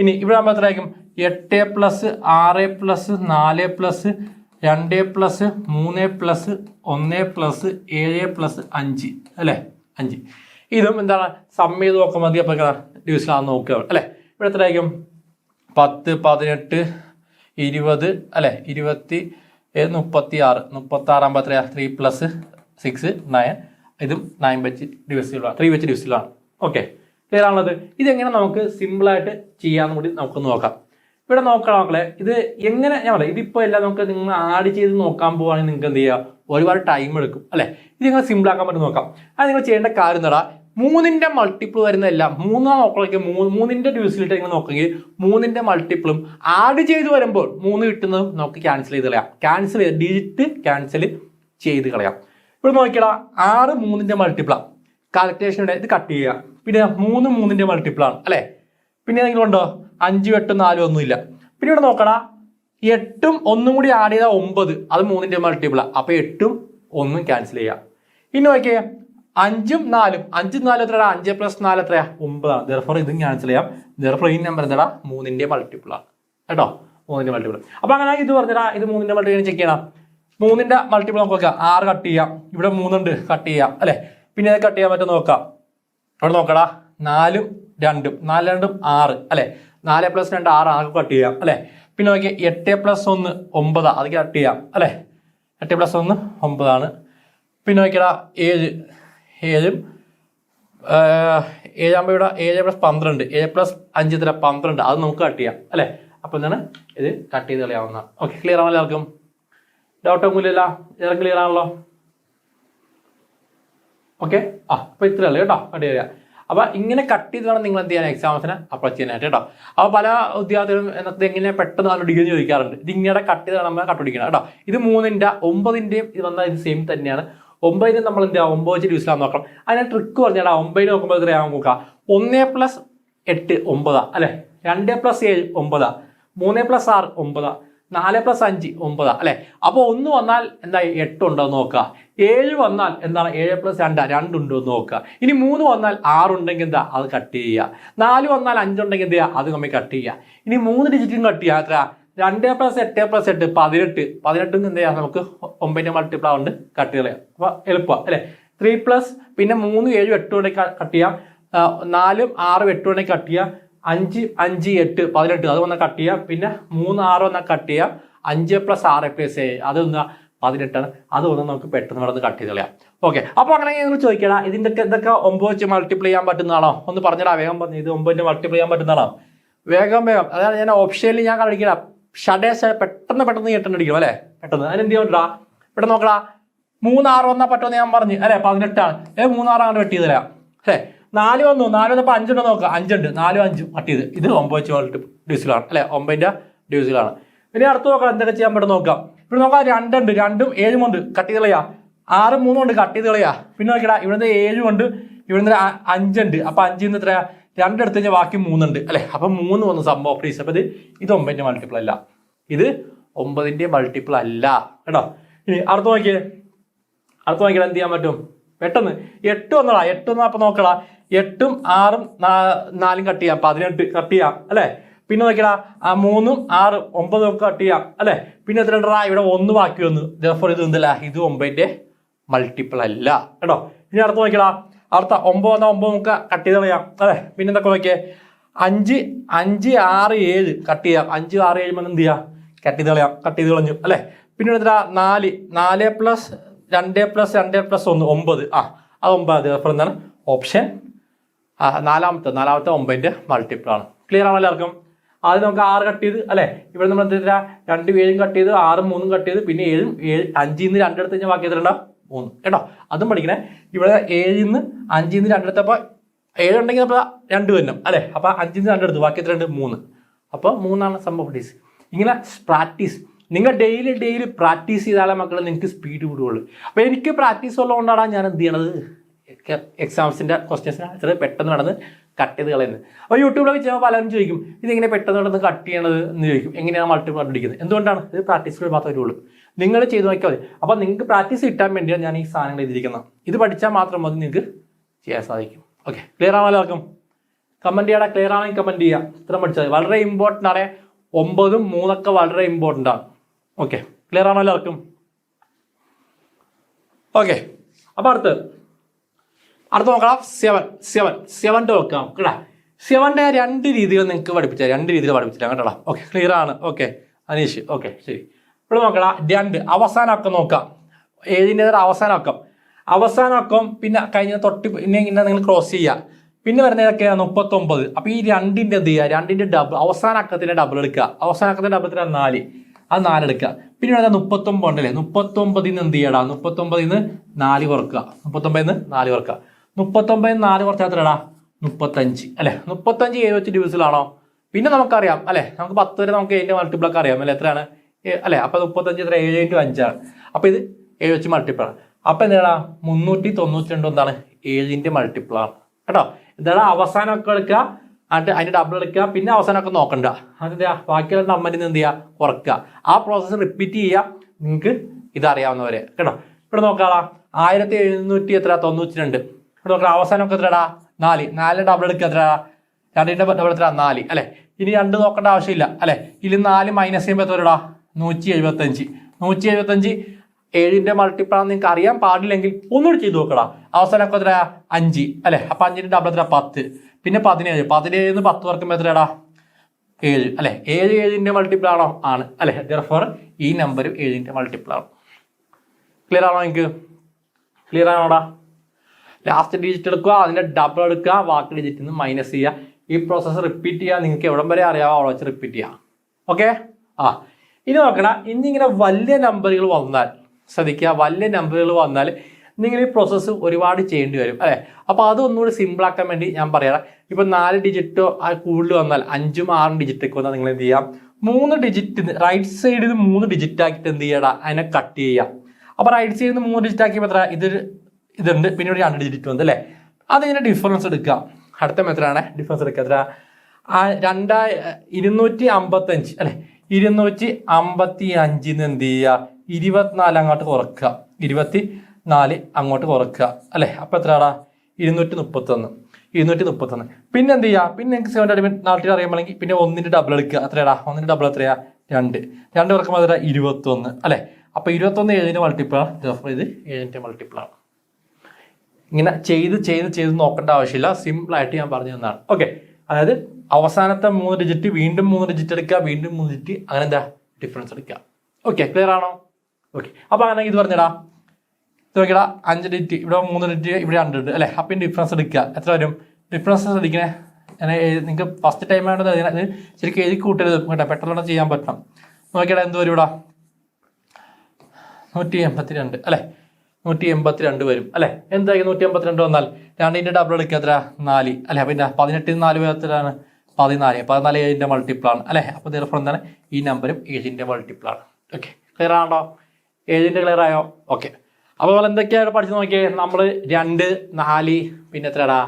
ഇനി ഇവിടെ ആകുമ്പോൾ എത്രയായിരിക്കും 8 plus 6 plus 4 plus 2 plus 3 plus 1 plus 7 plus 5 അല്ലെ 5. ഇതും എന്താണ് സം ചെയ്ത് നോക്കാൻ മതി. അപ്പോൾ ഡിവിസിബിൾ ആണെന്ന് നോക്കുക അല്ലെ. ഇവിടെ എത്രയായിരിക്കും 10 18 20 അല്ലെ 20 36 ആകുമ്പോൾ എത്രയാ 3 പ്ലസ് 6 9. ഇതും 9 വെച്ച് ഡിവിസിബിൾ ആണ്, 3 വെച്ച് ഡിവിസിബിൾ ആണ്. ഓക്കെ, ക്ലിയർ ആണുള്ളത്. ഇതെങ്ങനെ നമുക്ക് സിമ്പിളായിട്ട് ചെയ്യാമെന്ന് കൂടി നമുക്ക് നോക്കാം. ഇവിടെ നോക്കാം മക്കളെ, ഇത് എങ്ങനെ ഞാൻ പറയാം. ഇതിപ്പോൾ എല്ലാം നമുക്ക് നിങ്ങൾ ആഡ് ചെയ്ത് നോക്കാൻ പോവുകയാണെങ്കിൽ നിങ്ങൾക്ക് എന്ത് ചെയ്യുക ഒരുപാട് ടൈം എടുക്കും അല്ലെ. ഇത് നിങ്ങൾ സിമ്പിൾ ആക്കാൻ പറ്റും നോക്കാം. അത് നിങ്ങൾ ചെയ്യേണ്ട കാര്യം എന്താ 3ൻ്റെ മൾട്ടിപ്പിൾ വരുന്നതെല്ലാം 3 നോക്കണമെങ്കിൽ 3ൻ്റെ ഡിവിസിബിലിറ്റി നിങ്ങൾ നോക്കെങ്കിൽ 3ൻ്റെ മൾട്ടിപ്പിളും ആഡ് ചെയ്ത് വരുമ്പോൾ 3 കിട്ടുന്നതും നമുക്ക് ക്യാൻസൽ ചെയ്ത് കളയാം. ഡിജിറ്റ് ക്യാൻസൽ ചെയ്ത് കളയാം. ഇവിടെ നോക്കിയാൽ 6 3ൻ്റെ മൾട്ടിപ്പിളാണ്. കാൽക്കുലേഷനുടെ ഇത് കട്ട് ചെയ്യുക. പിന്നെ 3 3ൻ്റെ മൾട്ടിപ്പിളാണ് അല്ലെ. പിന്നെ ഏതെങ്കിലും ഉണ്ടോ 5 8 4 ഒന്നുമില്ല. പിന്നെ ഇവിടെ നോക്കടാ 8ഉം 1ഉം കൂടി ആഡ് ചെയ്താൽ 9. അത് 3ൻ്റെ മൾട്ടിപ്പിളാണ്. അപ്പോൾ 8ഉം 1ഉം ക്യാൻസൽ ചെയ്യാം. ഇനി നോക്കിയേ 5ഉം 4ഉം 5 4 എത്രയാ 5 പ്ലസ് 4 എത്രയാ 9 ആണ്. therefore ഇതും ക്യാൻസൽ ചെയ്യാം. therefore ഈ നമ്പർ എന്താ 3ൻ്റെ മൾട്ടിപ്പിളാണ് കേട്ടോ. 3ൻ്റെ മൾട്ടിപ്പിൾ. അപ്പോൾ അങ്ങനെ ഇത് പറഞ്ഞാ ഇത് 3ൻ്റെ മൾട്ടിപ്പിൾ ചെക്ക് ചെയ്യണം. 3ൻ്റെ മൾട്ടിപ്പിൾ നമുക്ക് നോക്കാം. 6 കട്ട് ചെയ്യാം. ഇവിടെ 3 ഉണ്ട്, കട്ട് ചെയ്യാം അല്ലെ. പിന്നെ അത് കട്ട് ചെയ്യാൻ പറ്റും നോക്കാം. അവിടെ നോക്കടാ 4ഉം 2ഉം 4 2ഉം 6 അല്ലെ. 4 പ്ലസ് 2 6 ആകെ കട്ട് ചെയ്യാം അല്ലെ. പിന്നെ നോക്കിയാൽ 8 + 1 9, അത് കട്ട് ചെയ്യാം അല്ലേ. 8 + 1 9. പിന്നെ നോക്കിയാൽ 7 7 7 ഇവിടെ 7 + 12, 7 + 5 എത്ര 12, അത് നമുക്ക് കട്ട് ചെയ്യാം അല്ലേ. അപ്പോൾ എന്താണ് ഇത് കട്ട് ചെയ്ത് കളയാവുന്ന. ഓക്കെ, ക്ലിയർ ആണല്ലോ എല്ലാവർക്കും? ഡൗട്ടൊന്നുമില്ല, ഇതെല്ലാം ക്ലിയർ ആണല്ലോ? ഓക്കെ, അപ്പോൾ ഇത്രയല്ലേ കേട്ടോ കട്ട് ചെയ്യുക. അപ്പോൾ ഇങ്ങനെ കട്ട് ചെയ്ത് വേണം നിങ്ങൾ എന്ത് ചെയ്യാൻ എക്സാംസിന് അപ്രോച്ച് ചെയ്യാനായിട്ട് കേട്ടോ. അപ്പോൾ പല ഉദ്യോഗാർത്ഥികളും എന്നത്തെ എങ്ങനെ പെട്ടെന്ന് കണ്ടുപിടിക്കുമെന്ന് ചോദിക്കാറുണ്ട്. ഇത് ഇങ്ങനെ കട്ട് ചെയ്ത് നമ്മൾ കണ്ടുപിടിക്കണം കേട്ടോ. ഇത് 3ന്റെ 9ന്റെയും ഇത് വന്നാൽ ഇത് സെയിം തന്നെയാണ്. 9 നമ്മൾ എന്ത് ചെയ്യുക 9 വെച്ച് യൂസ് ചെയ്യാൻ നോക്കണം. അതിനെ ട്രിക്ക് പറഞ്ഞാൽ 9 നോക്കുമ്പോൾ എത്രയാകും നോക്കുക. 1 + 8 9 അല്ലെ, 2 + 7 9, 3 + 6 9, 4 + 5 9 അല്ലെ. അപ്പോൾ 1 വന്നാൽ എന്തായി 8 ഉണ്ടോ എന്ന് നോക്കുക. 7 വന്നാൽ എന്താണ് 7 + 2 2 ഉണ്ടോ എന്ന് നോക്കുക. ഇനി 3 വന്നാൽ 6 ഉണ്ടെങ്കിൽ എന്താ അത് കട്ട് ചെയ്യുക. 4 വന്നാൽ 5 ഉണ്ടെങ്കിൽ എന്ത് ചെയ്യുക അത് നമ്മൾ കട്ട് ചെയ്യുക. ഇനി 3 ഡിജിറ്റും കട്ട് ചെയ്യുക. എത്ര 2 + 8 + 8 18, 18 എന്ത് ചെയ്യാം നമുക്ക് 9ന്റെ മൾട്ടിപ്പിൾ ആവുകൊണ്ട് കട്ട് ചെയ്യാം. അപ്പൊ എളുപ്പം അല്ലെ. 3+ പിന്നെ 3 7 8 കൊണ്ട് കട്ട് ചെയ്യാം. 4 6 8 കൊണ്ട് കട്ട് ചെയ്യാം. 5 5 8 18 അത് വന്നാൽ കട്ട് ചെയ്യാം. പിന്നെ 3 6 വന്നാൽ കട്ട് ചെയ്യാം. 5 + 6 + 7 അത് വന്നാൽ 18 അത് വന്ന് നമുക്ക് പെട്ടെന്ന് ഇവിടെ കട്ട് ചെയ്ത് കളയാം. ഓക്കെ, അപ്പോൾ അങ്ങനെ നിങ്ങൾ ചോദിക്കണം ഇതിന്റെ എന്തൊക്കെ 9 വെച്ച് മൾട്ടിപ്ലൈ ചെയ്യാൻ പറ്റുന്നതാണോ ഒന്ന് പറഞ്ഞാൽ വേഗം പറഞ്ഞു. ഇത് 9ന്റെ മൾട്ടിപ്ലൈ ചെയ്യാൻ പറ്റുന്നതാണോ? വേഗം അതായത് ഞാൻ ഓപ്ഷനിൽ ഞാൻ കാണിക്കണം. പെട്ടെന്ന് കേട്ടടിക്കണം അല്ലെ. പെട്ടെന്ന് അതിനെന്ത് ചെയ്യണ്ടാ ഇവിടെ നോക്കടാ. 3 6 വന്നാൽ പറ്റുമെന്ന് ഞാൻ പറഞ്ഞു അല്ലെ. 18 3 6 അങ്ങനെ വെട്ടി തരാം അല്ലെ. 4 വന്നു 4 വന്നപ്പോൾ 5 ഉണ്ടോ നോക്കാം. 5 ഉണ്ട്. 4 5 കട്ട് ചെയ്ത് ഇത് 9 വെച്ച് ഡിവിസിലാണ് അല്ലെ. 9ന്റെ ഡിവിസിലാണ്. ഇനി അടുത്ത് നോക്കാം എന്തൊക്കെ ചെയ്യാൻ പറ്റും നോക്കാം. ഇവിടെ നോക്കാം 2 ഉണ്ട്. 2ഉം 7ഉം ഉണ്ട് കട്ട് ചെയ്ത് കളയാ. 6 3 ഉണ്ട് കട്ട് ചെയ്ത് കളയാ. പിന്നെ നോക്കിടാ ഇവിടുന്ന് 7 ഉണ്ട്. ഇവിടുന്ന് 5 ഉണ്ട്. അപ്പൊ 5 നിന്ന് എത്രയാ 2 എടുത്ത് കഴിഞ്ഞാൽ ബാക്കി 3 ഉണ്ട് അല്ലെ. അപ്പൊ 3 വന്ന് സംഭവം പ്ലീസ്. അപ്പൊ ഇത് 9ന്റെ മൾട്ടിപ്പിൾ അല്ല. ഇത് 9ന്റെ മൾട്ടിപ്പിൾ അല്ല കേട്ടോ. ഇനി അടുത്ത് നോക്കിയാൽ എന്ത് ചെയ്യാൻ പറ്റും പെട്ടെന്ന്. 8 വന്നടാ. 8 വന്നാൽ അപ്പൊ നോക്കടാ 8ഉം 6ഉം 4ഉം കട്ട് ചെയ്യാം. 18 കട്ട് ചെയ്യാം അല്ലെ. പിന്നെ നോക്കിടാ 3ഉം 6ഉം 9 ഒക്കെ കട്ട് ചെയ്യാം അല്ലെ. പിന്നെ എത്ര ഉണ്ടടാ ഇവിടെ 1 ബാക്കി വന്നു. ഇത് എന്തല്ല ഇത് 9ന്റെ മൾട്ടിപ്പിൾ അല്ല കേട്ടോ. ഇനി അടുത്ത് നോക്കിടാ അടുത്ത 9 വന്നാൽ 9 നമുക്ക് കട്ട് ചെയ്ത് കളയാം അല്ലെ. പിന്നെ എന്തൊക്കെ നോക്കിയേ 5 5 6 7 കട്ട് ചെയ്യാം. 5 6 7 എന്ത് ചെയ്യാം കട്ട് ചെയ്ത് കളയാം. കട്ട് ചെയ്ത് കളഞ്ഞു അല്ലെ. പിന്നെ എത്ര 4 4 + 2 + 2 + 1 9 അത് 9. അപ്പോൾ എന്താണ് ഓപ്ഷൻ നാലാമത്തെ 9ന്റെ മൾട്ടിപ്പിൾ ആണ്. ക്ലിയർ ആണോ എല്ലാവർക്കും? ആദ്യം നമുക്ക് 6 കട്ട് ചെയ്ത് അല്ലെ. ഇവിടെ നമ്മൾ എന്ത് ചെയ്താ 2 7 കട്ട് ചെയ്ത് 6 3 കട്ട് ചെയ്ത് പിന്നെ 7 5 നിന്ന് 2 എടുത്ത് കഴിഞ്ഞാൽ ബാക്കി എത്രണ്ടാ 3 കേട്ടോ. അതും പഠിക്കണേ. ഇവിടെ 7 നിന്ന് 5 നിന്ന് 2 എടുത്തപ്പോൾ 7 ഉണ്ടെങ്കിൽ അപ്പോൾ 2 വരണം അല്ലെ. അപ്പൊ 5 നിന്ന് 2 എടുത്തു ബാക്കി എത്ര ഉണ്ട് 3. അപ്പൊ 3 സംഭവം പ്ലീസ്. ഇങ്ങനെ പ്രാക്ടീസ് നിങ്ങൾ ഡെയിലി പ്രാക്ടീസ് ചെയ്താലേ മക്കളെ നിങ്ങൾക്ക് സ്പീഡ് കൂടുകയുള്ളൂ. അപ്പൊ എനിക്ക് പ്രാക്ടീസ് ഉള്ളതുകൊണ്ടാണ് ഞാൻ എന്ത് ചെയ്യണത് എക്സാംസിന്റെ ക്വസ്റ്റ്യൻസിന് ഇത്ര പെട്ടെന്ന് നടന്ന് കട്ട് ചെയ്ത് കളയുന്നത്. അപ്പോൾ യൂട്യൂബിലൊക്കെ ചെയ്യുമ്പോൾ പലരും ചോദിക്കും ഇതെങ്ങനെ പെട്ടെന്ന് നടന്ന് കട്ട് ചെയ്യണത് എന്ന് ചോദിക്കും. എങ്ങനെയാണ് മൾട്ടിപ്പിൾ കണ്ടുപിടിക്കുന്നത്? എന്തുകൊണ്ടാണ്? ഇത് പ്രാക്ടീസിൽ മാത്രമേ ഉള്ളൂ. നിങ്ങൾ ചെയ്ത് നോക്കിയാൽ മതി. അപ്പോൾ നിങ്ങൾക്ക് പ്രാക്ടീസ് കിട്ടാൻ വേണ്ടിയാണ് ഞാൻ ഈ സാധനങ്ങൾ എഴുതിയിരിക്കുന്നത്. ഇത് പഠിച്ചാൽ മാത്രം മതി നിങ്ങൾക്ക് ചെയ്യാൻ സാധിക്കും. ഓക്കെ, ക്ലിയർ ആണോ എല്ലാവർക്കും? കമന്റ് ചെയ്യടാ. ക്ലിയർ ആണെങ്കിൽ കമന്റ് ചെയ്യുക. ഇത്ര പഠിച്ചാൽ വളരെ ഇമ്പോർട്ടൻ്റ് ആണ്. 9ഉം 3 വളരെ ഇമ്പോർട്ടൻ്റ് ആണ്. ഓക്കെ, ക്ലിയർ ആണോ എല്ലാവർക്കും? ഓക്കെ, അപ്പൊ അടുത്ത് നോക്കാം 7 നോക്കാം കേട്ടാ. 7ന്റെ 2 രീതികൾ നിങ്ങൾക്ക് പഠിപ്പിച്ചാൽ 2 രീതിയിൽ പഠിപ്പിച്ചില്ല കേട്ടോ. ഓക്കെ, ക്ലിയർ ആണ്. ഓക്കെ അനീഷ്, ഓക്കെ ശരി. ഇവിടെ നോക്കണം 2 അവസാനമൊക്കെ നോക്കാം. 7ന്റെ അവസാനമൊക്കെ പിന്നെ കഴിഞ്ഞ തൊട്ട് പിന്നെ ഇങ്ങനെ നിങ്ങൾ ക്രോസ് ചെയ്യുക. പിന്നെ വരുന്നതൊക്കെയാണ് 39. അപ്പൊ ഈ 2ന്റെ എന്ത് ചെയ്യുക 2ന്റെ ഡബിൾ അവസാന അക്കത്തിന്റെ ഡബിൾ എടുക്കുക. അവസാന അക്കത്തിന്റെ ഡബിൾ 4 അത് 4 എടുക്കുക. പിന്നെ 39 ഉണ്ടല്ലേ. 39 എന്ത് ചെയ്യടാ 39 4 കുറക്കുക. 39 4 കുറക്കുക. 39 4 കുറച്ചാൽ എത്രടാ 35 അല്ലെ. 35 7 വെച്ച് ഡിവിസിലാണോ? പിന്നെ നമുക്കറിയാം അല്ലെ. നമുക്ക് 10 വരെ നമുക്ക് 7ന്റെ മൾട്ടിപ്പിൾ ഒക്കെ അറിയാം അല്ലെ. എത്രയാണ് അല്ലെ. അപ്പൊ 35 എത്ര 7 × 5 ആണ്. അപ്പൊ ഇത് 7 വെച്ച് മൾട്ടിപ്പിൾ ആണ്. അപ്പൊ എന്താ 392 എന്താണ് 7ന്റെ മൾട്ടിപ്പിൾ ആണ് കേട്ടോ. എന്താ അവസാനമൊക്കെ എടുക്കുക അതിന്റെ ഡബിൾ എടുക്കുക. പിന്നെ അവസാനമൊക്കെ നോക്കണ്ട. അതെന്താ ബാക്കിയുള്ള നമ്പറിൽ നിന്ന് എന്ത് ചെയ്യുക കുറക്കുക. ആ പ്രോസസ്സ് റിപ്പീറ്റ് ചെയ്യുക. നിങ്ങൾക്ക് ഇതറിയാവുന്നവരെ കേട്ടോ. ഇവിടെ നോക്കാടാ 1792. ഇവിടെ നോക്കാം അവസാനമൊക്കെ എത്രടാ 4. 4 ഡബിൾ എടുക്കുക എത്രടാ 2ന്റെ ഡബിൾ എത്ര 4 അല്ലെ. ഇനി 2 നോക്കേണ്ട ആവശ്യമില്ല അല്ലെ. ഇതിൽ 4 മൈനസ് ചെയ്യുമ്പോൾ എത്രടാ 175. 175 7ന്റെ മൾട്ടിപ്പിൾ ആണെന്ന് നിങ്ങൾക്ക് അറിയാൻ പാടില്ലെങ്കിൽ ഒന്നുകൂടി ചെയ്ത് നോക്കടാ. അവസാനമൊക്കെ എത്ര 5 അല്ലെ. അപ്പൊ 5ന്റെ ഡബിൾ എത്ര 10. പിന്നെ 17. 17 10 കുറക്കുമ്പോൾ എത്രയാടാ 7 അല്ലെ 7 7ന്റെ മൾട്ടിപ്പിൾ ആണോ ആണ് അല്ലെ therefore ഈ നമ്പറും 7ന്റെ മൾട്ടിപ്പിൾ ആണ് ക്ലിയർ ആണോ നിങ്ങൾക്ക് ക്ലിയർ ആണോടാ ലാസ്റ്റ് ഡിജിറ്റ് എടുക്കുക അതിന്റെ ഡബിൾ എടുക്കുക ബാക്കി ഡിജിറ്റിൽ നിന്ന് മൈനസ് ചെയ്യുക ഈ പ്രോസസ്സ് റിപ്പീറ്റ് ചെയ്യുക നിങ്ങൾക്ക് എവിടം വരെ അറിയാമോ അവിടെ വെച്ച് റിപ്പീറ്റ് ചെയ്യാം ഓക്കെ ഇനി നോക്കണം ഇന്നിങ്ങനെ വലിയ നമ്പറുകൾ വന്നാൽ ശ്രദ്ധിക്കുക വലിയ നമ്പറുകൾ വന്നാൽ നിങ്ങൾ ഈ പ്രോസസ്സ് ഒരുപാട് ചെയ്യേണ്ടി വരും അല്ലേ അപ്പോൾ അതൊന്നുകൂടി സിമ്പിൾ ആക്കാൻ വേണ്ടി ഞാൻ പറയാം ഇപ്പൊ 4 ഡിജിറ്റോ കൂടുതൽ വന്നാൽ 5ഉം 6ഉം ഡിജിറ്റ് ഒക്കെ വന്നാൽ നിങ്ങൾ എന്ത് ചെയ്യാം 3 ഡിജിറ്റ് റൈറ്റ് സൈഡിൽ നിന്ന് 3 ഡിജിറ്റ് ആക്കിയിട്ട് എന്ത് ചെയ്യടാ അതിനെ കട്ട് ചെയ്യാം അപ്പൊ റൈറ്റ് സൈഡിൽ നിന്ന് 3 ഡിജിറ്റ് ആക്കിയപ്പോൾ എത്ര ഇതുണ്ട് പിന്നെ ഒരു 2 ഡിജിറ്റ് വന്നു അല്ലേ അതിങ്ങനെ ഡിഫറൻസ് എടുക്കാം അടുത്ത മെത്തേഡാണ് ഡിഫറൻസ് എടുക്കുക എത്ര 255 അല്ലെ 255 എന്ത് ചെയ്യുക 24 അങ്ങോട്ട് കുറക്കുക 24 അങ്ങോട്ട് കുറക്കുക അല്ലെ അപ്പൊ എത്രയാടാ 231 പിന്നെ എന്ത് ചെയ്യുക പിന്നെ നിങ്ങൾക്ക് 7 നാട്ടിൽ അറിയുമ്പോഴെങ്കിൽ പിന്നെ 1ന്റെ ഡബിൾ എടുക്കുക എത്രയാടാ 1ന്റെ ഡബിൾ എത്രയാ 2 കുറക്കുമ്പോൾ എത്ര 21 അല്ലെ അപ്പൊ 21 7ന്റെ മൾട്ടിപ്പിൾ ആണ് ഇത് 7ന്റെ മൾട്ടിപ്പിൾ ആണ് ഇങ്ങനെ ചെയ്ത് നോക്കേണ്ട ആവശ്യമില്ല സിമ്പിൾ ആയിട്ട് ഞാൻ പറഞ്ഞു തന്നതാണ് ഓക്കെ അതായത് അവസാനത്തെ 3 ഡിജിറ്റ് വീണ്ടും 3 ഡിജിറ്റ് എടുക്കുക വീണ്ടും 3 ഡിജിറ്റ് അങ്ങനെ എന്താ ഡിഫറൻസ് എടുക്കുക ഓക്കെ ക്ലിയർ ആണോ ഓക്കെ അപ്പൊ അങ്ങനെ ഇത് പറഞ്ഞടാ നോക്കിയടാ 5 ഡിജിറ്റ് ഇവിടെ 3 ഡിജിറ്റ് ഇവിടെ 2 അല്ലെ അപ്പം ഡിഫറൻസ് എടുക്കുക എത്ര വരും ഡിഫറൻസ് ശ്രദ്ധിക്കണേ നിങ്ങൾക്ക് ഫസ്റ്റ് ടൈം ആണ് ശരിക്കും എഴുതി കൂട്ടരുത് കേട്ടോ പെട്ടെന്ന് ചെയ്യാൻ പറ്റണം നോക്കിയടാ എന്ത് വരും ഇവിടെ 182 അല്ലെ 182 വരും അല്ലെ എന്തായാലും 182 വന്നാൽ 2ന്റെ ഡബിൾ എടുക്കുക എത്ര 4 അല്ലെ പിന്നെ 18 4 എത്രയാണ് 14 7ന്റെ മൾട്ടിപ്പിൾ ആണ് അല്ലെ അപ്പൊ therefore എന്താണ് ഈ നമ്പറും 7ന്റെ മൾട്ടിപ്പിൾ ആണ് ഓക്കെ ക്ലിയർ ആണോ 7ന്റെ ക്ലിയർ ആയോ ഓക്കെ അപ്പോൾ എന്തൊക്കെയാണ് പഠിച്ചു നോക്കിയേ നമ്മൾ 2 4 പിന്നെ എത്രടാ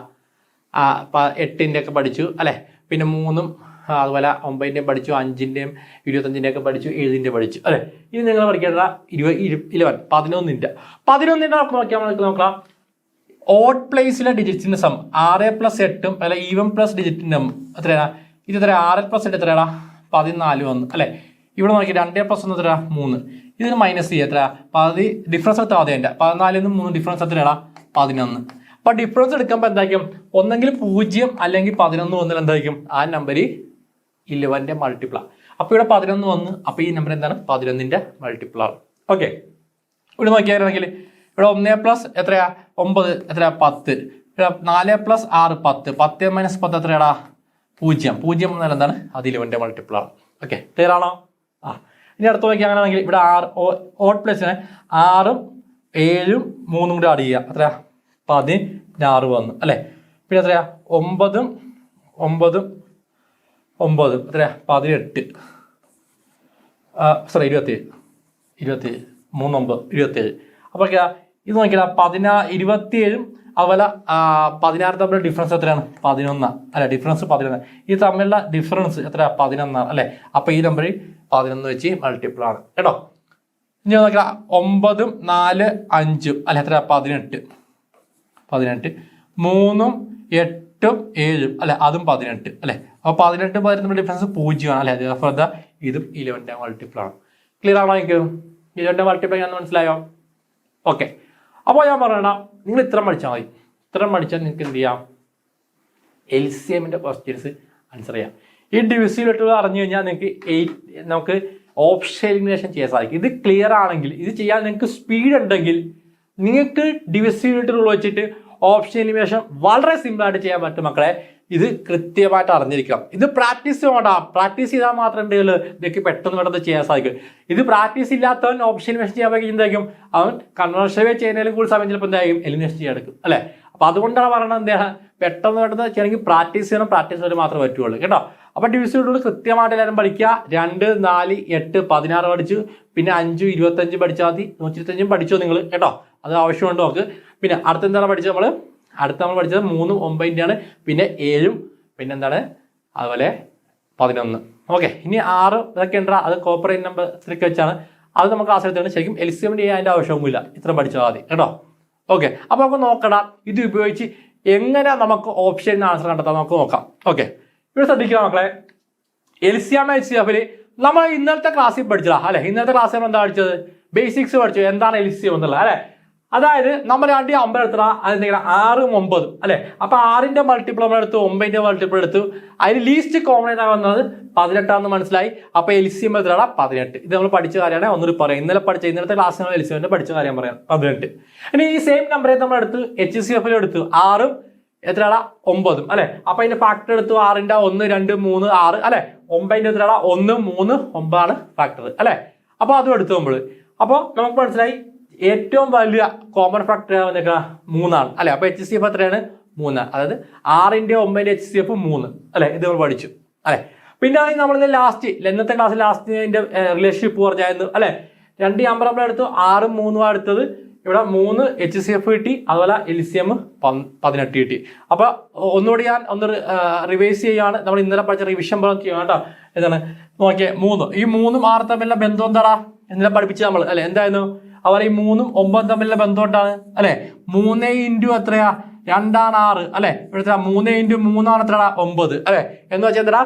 8ന്റെ ഒക്കെ പഠിച്ചു അല്ലെ പിന്നെ 3ഉം അതുപോലെ 9ന്റെയും പഠിച്ചു 5ന്റെയും 25ന്റെ ഒക്കെ പഠിച്ചു 7ന്റെ പഠിച്ചു അല്ലെ ഇനി നിങ്ങൾ പഠിക്കേണ്ട 11ന്റെ നോക്കാം ഓഡ് പ്ലേസിലെ ഡിജിറ്റ്സിന്റെ സം 6 + 8ഉം അല്ലെ ഈവൻ പ്ലസ് ഡിജിറ്റിന്റെ എത്രയാണ് ഇത് എത്ര 6 + 8 എത്രയാടാ 14 വന്നു അല്ലെ ഇവിടെ നോക്കി 2 + 1 എത്ര 3 ഇതിന് മൈനസ് ചെയ്യുക എത്ര ഡിഫറൻസ് എടുത്താൽ മതി എൻ്റെ 14 നും 3 ഡിഫറൻസ് എത്രയാടാ 11 അപ്പൊ ഡിഫറൻസ് എടുക്കുമ്പോൾ എന്തായിരിക്കും ഒന്നെങ്കിൽ 0 അല്ലെങ്കിൽ 11 വന്നാൽ എന്തായിരിക്കും ആ നമ്പർ 11ന്റെ മൾട്ടിപ്പിൾ ആണ് അപ്പൊ ഇവിടെ 11 വന്നു അപ്പൊ ഈ നമ്പർ എന്താണ് 11ന്റെ മൾട്ടിപ്പിൾ ആണ് ഓക്കെ ഇവിടെ നോക്കിയാണെങ്കിൽ ഇവിടെ 1 + എത്രയാ 9 എത്രയാ 10 4 + 6 10 10 - 10 എത്രയാടാ 0 എന്നാൽ എന്താണ് അത് 11ന്റെ മൾട്ടിപ്പിൾ ആണ് ഓക്കെ ക്ലിയർ ആണോ ഇനി അടുത്ത് നോക്കിയാണെങ്കിൽ ഇവിടെ 6 ഓഡ് പ്ലേസിനെ 6ഉം 7ഉം 3ഉം കൂടി ആഡ് ചെയ്യുക എത്രയാ 16 വന്നു അല്ലെ പിന്നെ എത്രയാ 9ഉം 9 എത്രയാ 18 സോറി 27 3 9 27 അപ്പൊ ഇത് നോക്കിയാ 27ഉം അതുപോലെ 16 തമ്മിലുള്ള ഡിഫറൻസ് എത്രയാണ് 11 അല്ലെ ഡിഫറൻസ് 11 ഈ തമ്മിലുള്ള ഡിഫറൻസ് എത്രയാ 11 അല്ലെ അപ്പൊ ഈ നമ്പർ 11 വെച്ച് മൾട്ടിപ്പിൾ ആണ് കേട്ടോ ഇനി നോക്കിയാ 9ഉം 4 5ഉം അല്ലെ എത്ര 18 3ഉം 8ഉം 7ഉം അല്ലെ അതും 18 അല്ലെ അപ്പൊ 18 തമ്മിലുള്ള ഡിഫറൻസ് 0 ആണ് അല്ലെ ഇതും 11ന്റെ മൾട്ടിപ്പിൾ ആണ് ക്ലിയർ ആണോ എനിക്ക് 11ന്റെ മൾട്ടിപ്പിൾ ആണെന്ന് മനസ്സിലായോ ഓക്കെ അപ്പോൾ ഞാൻ പറയണ നിങ്ങൾ ഇത്ര പഠിച്ചാൽ മതി ഇത്ര പഠിച്ചാൽ നിങ്ങൾക്ക് എന്ത് ചെയ്യാം LCMന്റെ ക്വസ്റ്റ്യൻസ് ആൻസർ ചെയ്യാം ഈ ഡിവിസിബിലിറ്റി അറിഞ്ഞു കഴിഞ്ഞാൽ നമുക്ക് ഓപ്ഷൻ എലിമിനേഷൻ ചെയ്യാൻ സാധിക്കും ഇത് ക്ലിയർ ആണെങ്കിൽ ഇത് ചെയ്യാൻ നിങ്ങൾക്ക് സ്പീഡ് ഉണ്ടെങ്കിൽ നിങ്ങൾക്ക് ഡിവിസിബിലിറ്റി റൂൾ വെച്ചിട്ട് ഓപ്ഷൻ എലിമിനേഷൻ വളരെ സിമ്പിൾ ആയിട്ട് ചെയ്യാൻ പറ്റും മക്കളെ ഇത് കൃത്യമായിട്ട് അറിഞ്ഞിരിക്കണം ഇത് പ്രാക്ടീസ് വേണ്ട പ്രാക്ടീസ് ചെയ്താൽ മാത്രമേ നിങ്ങൾക്ക് പെട്ടെന്ന് ചെയ്യാൻ സാധിക്കും ഇത് പ്രാക്ടീസ് ഇല്ലാത്തവൻ ഓപ്ഷൻ എലിമിനേഷൻ ചെയ്യാൻ എന്തായിരിക്കും അവൻ കൺവേർഷൻ ചെയ്യുന്നതിലും കൂടുതൽ സമയം ചിലപ്പോൾ എന്തായാലും എലിമിനേഷൻ ചെയ്യാൻ എടുക്കും അല്ലെ അപ്പൊ അതുകൊണ്ടാണ് പറയുന്നത് എന്താണ് പെട്ടെന്ന് ചെയ്യണമെങ്കിൽ പ്രാക്ടീസ് ചെയ്യണം പ്രാക്ടീസ് ചെയ്ത് മാത്രമേ പറ്റുള്ളൂ കേട്ടോ അപ്പൊ ഡിവിസിബിലിറ്റി കൃത്യമായിട്ട് എല്ലാവരും പഠിക്കുക 2 4 8 16 പഠിച്ചു പിന്നെ 5 25 പഠിച്ചാൽ മതി 125 പഠിച്ചോ നിങ്ങൾ കേട്ടോ അത് ആവശ്യമുണ്ട് നമുക്ക് പിന്നെ അടുത്ത എന്താണ് പഠിച്ചത് നമ്മൾ പഠിച്ചത് 3ഉം 9ന്റെ ആണ് പിന്നെ 7ഉം പിന്നെ എന്താണ് അതുപോലെ 11 ഓക്കെ ഇനി 6 ഇതൊക്കെ ഉണ്ടാ അത് കോപ്പറേറ്റ് നമ്പർ വെച്ചാണ് അത് നമുക്ക് ആശ്രയത്താണ് ശരിക്കും LCM ചെയ്യാൻ അതിന്റെ ആവശ്യമൊന്നുമില്ല ഇത്ര പഠിച്ചാൽ മതി കേട്ടോ ഓക്കെ അപ്പൊ നമുക്ക് നോക്കണം ഇത് ഉപയോഗിച്ച് എങ്ങനെ നമുക്ക് ഓപ്ഷൻ ആൻസർ കണ്ടെത്താൻ നമുക്ക് നോക്കാം ഓക്കെ ഇവിടെ ശ്രദ്ധിക്കുക മക്കളെ LCM HCF നമ്മൾ ഇന്നത്തെ ക്ലാസ്സിൽ പഠിച്ചതാ അല്ലെ ഇന്നത്തെ ക്ലാസ്സിൽ എന്താ പഠിച്ചത് ബേസിക്സ് പഠിച്ചു എന്താണ് LCM എന്നുള്ളത് അല്ലെ അതായത് നമ്മൾ 2 അമ്പത് എടുത്താൽ അതെന്തെങ്കിലും 6 9 അല്ലെ. അപ്പൊ 6ന്റെ മൾട്ടിപ്പിൾ നമ്മൾ എടുത്തു, 9ന്റെ മൾട്ടിപ്പിൾ എടുത്തു. അതിൽ ലീസ്റ്റ് കോമൺ ആയിട്ട് വന്നത് 18 മനസ്സിലായി. അപ്പൊ എൽസിഎം എത്രയാണ്? 18. ഇത് നമ്മൾ പഠിച്ച കാര്യമാണ്, ഒന്നുകൂടി പറയാം. ഇന്നലത്തെ ക്ലാസ്സിൽ എൽസിഎം പഠിച്ച കാര്യം പറയാം, 18. ഇനി ഈ സെയിം നമ്പറെ നമ്മൾ എടുത്ത് HCF എടുത്തു, 6 എത്രയാണ്? 9 അല്ലെ. അപ്പൊ അതിന്റെ ഫാക്ടർ എടുത്തു, 6ന്റെ 1 2 3 6 അല്ലെ. 9ന്റെ എത്രയാണ്? 1 3 9 ആണ് ഫാക്ടർ അല്ലെ. അപ്പൊ അതും എടുത്തു നമ്മൾ. അപ്പൊ നമുക്ക് മനസ്സിലായി ഏറ്റവും വലിയ കോമൺ ഫാക്ടർ 3 ആണ് അല്ലെ. അപ്പൊ HCF എത്രയാണ്? 3. അതായത് 6ന്റെ 9ന്റെ HCF 3 അല്ലെ. ഇത് നമ്മൾ പഠിച്ചു അല്ലെ. പിന്നെ നമ്മൾ ലാസ്റ്റ് ഇന്നത്തെ ക്ലാസ്സിൽ ലാസ്റ്റ് റിലേഷൻഷിപ്പ് പറഞ്ഞായിരുന്നു അല്ലെ. 2 നമ്പർ നമ്മൾ എടുത്തു, 6 3 എടുത്തത്. ഇവിടെ 3 HCF കിട്ടി, അതുപോലെ LCM 18 കിട്ടി. അപ്പൊ ഒന്നുകൂടി ഞാൻ റിവൈസ് ചെയ്യാണ്. നമ്മൾ ഇന്നലെ പഠിച്ച റിവിഷൻ പോലെ ചെയ്യണം കേട്ടോ. എന്താണ് നോക്കിയേ, 3 ഈ 3ഉം 6 തമ്മിലുള്ള ബന്ധം എന്താടാ? ഇന്നലെ പഠിപ്പിച്ച നമ്മൾ അല്ലെ. എന്തായിരുന്നു? അതുപോലെ ഈ 3ഉം 9 തമ്മിലുള്ള ബന്ധം എന്താണ് അല്ലെ? 3 ഇൻറ്റു എത്രയാ? 2 ആണ് 6 അല്ലെ. ഇവിടെ 3 ഇൻറ്റു 3 ആണ് എത്രടാ? 9 അല്ലെ. എന്ന് വെച്ചാൽ എന്താ?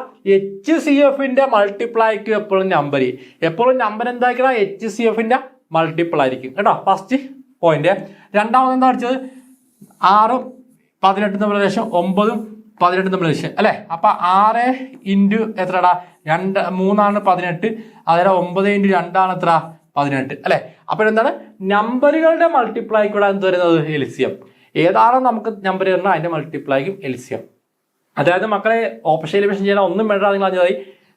HCFന്റെ മൾട്ടിപ്ലൈക്ക് എപ്പോഴും നമ്പർ എന്തായിരിക്കണം? HCFന്റെ മൾട്ടിപ്പിൾ ആയിരിക്കും കേട്ടോ. First point. രണ്ടാമത് എന്താ പഠിച്ചത്? 6ഉം 18 തമ്മിലുള്ള റിലേഷൻ, 9ഉം 18 തമ്മിലുള്ള റിലേഷൻ അല്ലെ. അപ്പൊ 6 ഇൻറ്റു എത്രടാ? 3 ആണ് 18. അതുപോലെ 9 ഇൻറ്റു 2 ആണ് എത്ര? 18 അല്ലെ. അപ്പൊ എന്താണ്? നമ്പറുകളുടെ മൾട്ടിപ്ലൈക്കൂടെ എന്ത് വരുന്നത്? എൽസിയം. ഏതാണോ നമുക്ക് നമ്പർ വരുന്നത് അതിന്റെ മൾട്ടിപ്ലൈക്കും എൽസിയം. അതായത് മക്കളെ ഓപ്ഷൻ എലിമിനേഷൻ ചെയ്യാൻ ഒന്നും വേണ്ട. നിങ്ങൾ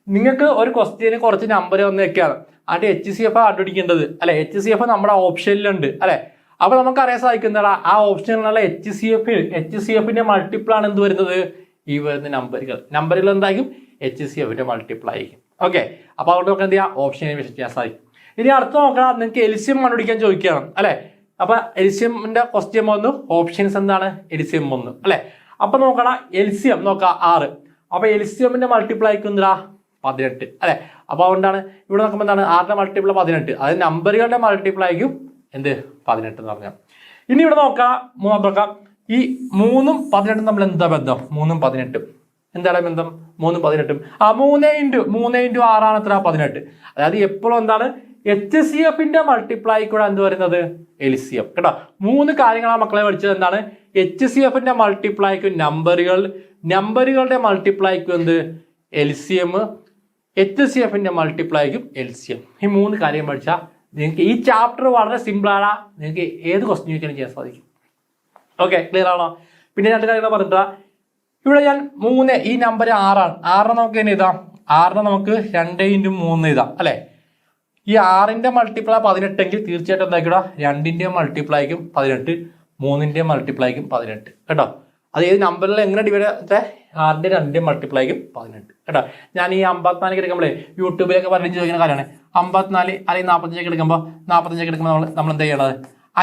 നിങ്ങൾക്ക് ഒരു ക്വസ്റ്റ്യന് കുറച്ച് നമ്പർ വന്ന് വെക്കാണ്, അതിന്റെ HCF കണ്ടുപിടിക്കേണ്ടത് അല്ലെ. HCF നമ്മുടെ ഓപ്ഷനിലുണ്ട് അല്ലെ. അപ്പൊ നമുക്ക് അറിയാൻ സാധിക്കുന്നതാ ആ ഓപ്ഷനിലുള്ള HCFന്റെ മൾട്ടിപ്പിൾ ആണ് എന്ത് വരുന്നത്? ഈ വരുന്ന നമ്പറുകൾ എന്തായിരിക്കും? HCFന്റെ മൾട്ടിപ്പിൾ ആയിരിക്കും. ഓക്കെ. അപ്പൊ അതുകൊണ്ട് നമുക്ക് എന്ത് ചെയ്യാം? ഓപ്ഷൻ എലിമിനേഷൻ ചെയ്യാൻ സാധിക്കും. ഇനി അടുത്ത നോക്കണം, നിങ്ങൾക്ക് എൽസിയം കണ്ടുപിടിക്കാൻ ചോദിക്കണം അല്ലെ. അപ്പൊ എൽസിയമിന്റെ ക്വസ്റ്റ്യൻ 1, ഓപ്ഷൻസ് എന്താണ്? എൽസിയം 1 അല്ലെ. അപ്പൊ നോക്കണം, എൽസിയം നോക്കാം 6. അപ്പൊ എൽസിയമിന്റെ മൾട്ടിപ്ലൈക്ക് എന്താ? 18 അല്ലെ. അപ്പൊ അതുകൊണ്ടാണ് ഇവിടെ നോക്കുമ്പോൾ എന്താണ്? 6ന്റെ മൾട്ടിപ്പിൾ 18. അതായത് നമ്പറുകളുടെ മൾട്ടിപ്ലൈക്കും എന്ത്? 18 എന്ന് പറഞ്ഞാൽ. ഇനി ഇവിടെ നോക്കാം ഈ 3ഉം 18 തമ്മിൽ എന്താ ബന്ധം? 3ഉം 18 എന്താണ് ബന്ധം? 3ഉം 18 3 ഇൻറ്റു 6 ആണ് എത്ര? 18. അതായത് എപ്പോഴും എന്താണ്? HCFന്റെ മൾട്ടിപ്ലൈ കൂടെ എന്ത് വരുന്നത്? എൽസിയം കേട്ടോ. 3 കാര്യങ്ങളാണ് മക്കളെ പഠിച്ചത്. എന്താണ്? HCFന്റെ മൾട്ടിപ്ലൈക്കും നമ്പറുകളുടെ മൾട്ടിപ്ലൈക്കും എന്ത്? എൽസിയം. HCFന്റെ മൾട്ടിപ്ലൈക്കും എൽസിയം. ഈ 3 കാര്യം പഠിച്ചാൽ നിങ്ങൾക്ക് ഈ ചാപ്റ്റർ വളരെ സിമ്പിളാണ്. നിങ്ങൾക്ക് ഏത് ക്വസ്റ്റ്യൻ ചോദിക്കാനും ചെയ്യാൻ സാധിക്കും. ഓക്കെ, ക്ലിയർ ആണോ? പിന്നെ 2 കാര്യങ്ങൾ പറഞ്ഞിട്ടാ. ഇവിടെ ഞാൻ 3 ഈ നമ്പർ 6 ആണ്. 6 നമുക്ക് തന്നെ ഇതാം. 6 നമുക്ക് 2 ഇൻറ്റു 3 ഇതാം അല്ലെ. ഈ 6ന്റെ മൾട്ടിപ്ലൈ 18 എങ്കിൽ തീർച്ചയായിട്ടും എന്താക്കിടാ? 2ന്റെ മൾട്ടിപ്ലൈക്കും 18, 3ന്റെ മൾട്ടിപ്ലൈക്കും 18 കേട്ടോ. അത് ഏത് നമ്പറിൽ എങ്ങനെ ഡിവൈഡ് 6ന്റെ 2ന്റെ മൾട്ടിപ്ലൈക്കും 18 കേട്ടോ. ഞാൻ ഈ 54 എടുക്കുമ്പോഴേ യൂട്യൂബിലൊക്കെ പറഞ്ഞു ചോദിക്കുന്ന കാര്യമാണ്. 54 അല്ലെങ്കിൽ 45 എടുക്കുമ്പോൾ നമ്മൾ എന്താ ചെയ്യണത്?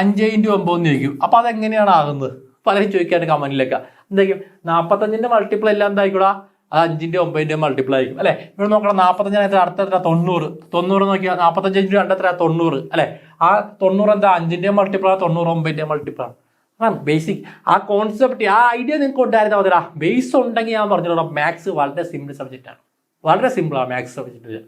5 ഇൻറ്റു 9 ചോദിക്കും. അപ്പൊ അതെങ്ങനെയാണ് ആകുന്നത്? പലരും ചോദിക്കാണ്ട് കമന്റിലൊക്കെ. എന്തായിരിക്കും? 45ന്റെ മൾട്ടിപ്ലൈ എല്ലാം എന്തായിക്കൂടാ? അത് 5ന്റെ 9ന്റെ മൾട്ടിപ്ലൈ ആയിരിക്കും അല്ലെ. ഇവിടെ നോക്കണം, 45 അടുത്ത 90 നോക്കിയാൽ 45 ഇൻറ്റു 2 എത്ര? 90 അല്ലെ. ആ 90 എന്താ? 5ന്റെ മൾട്ടിപ്ലൈ, 90 9ന്റെ മൾട്ടിപ്ലൈ. ബേസിക് ആ കോൺസെപ്റ്റ്, ആ ഐഡിയ നിങ്ങൾക്ക് ഉണ്ടായിരുന്നാൽ മതിടാ. ബേസ് ഉണ്ടെങ്കിൽ ഞാൻ പറഞ്ഞോളൂ, മാത്സ് വളരെ സിമ്പിൾ സബ്ജക്റ്റ് ആണ്. വളരെ സിമ്പിളാണ് മാത്സ് സബ്ജക്റ്റ്.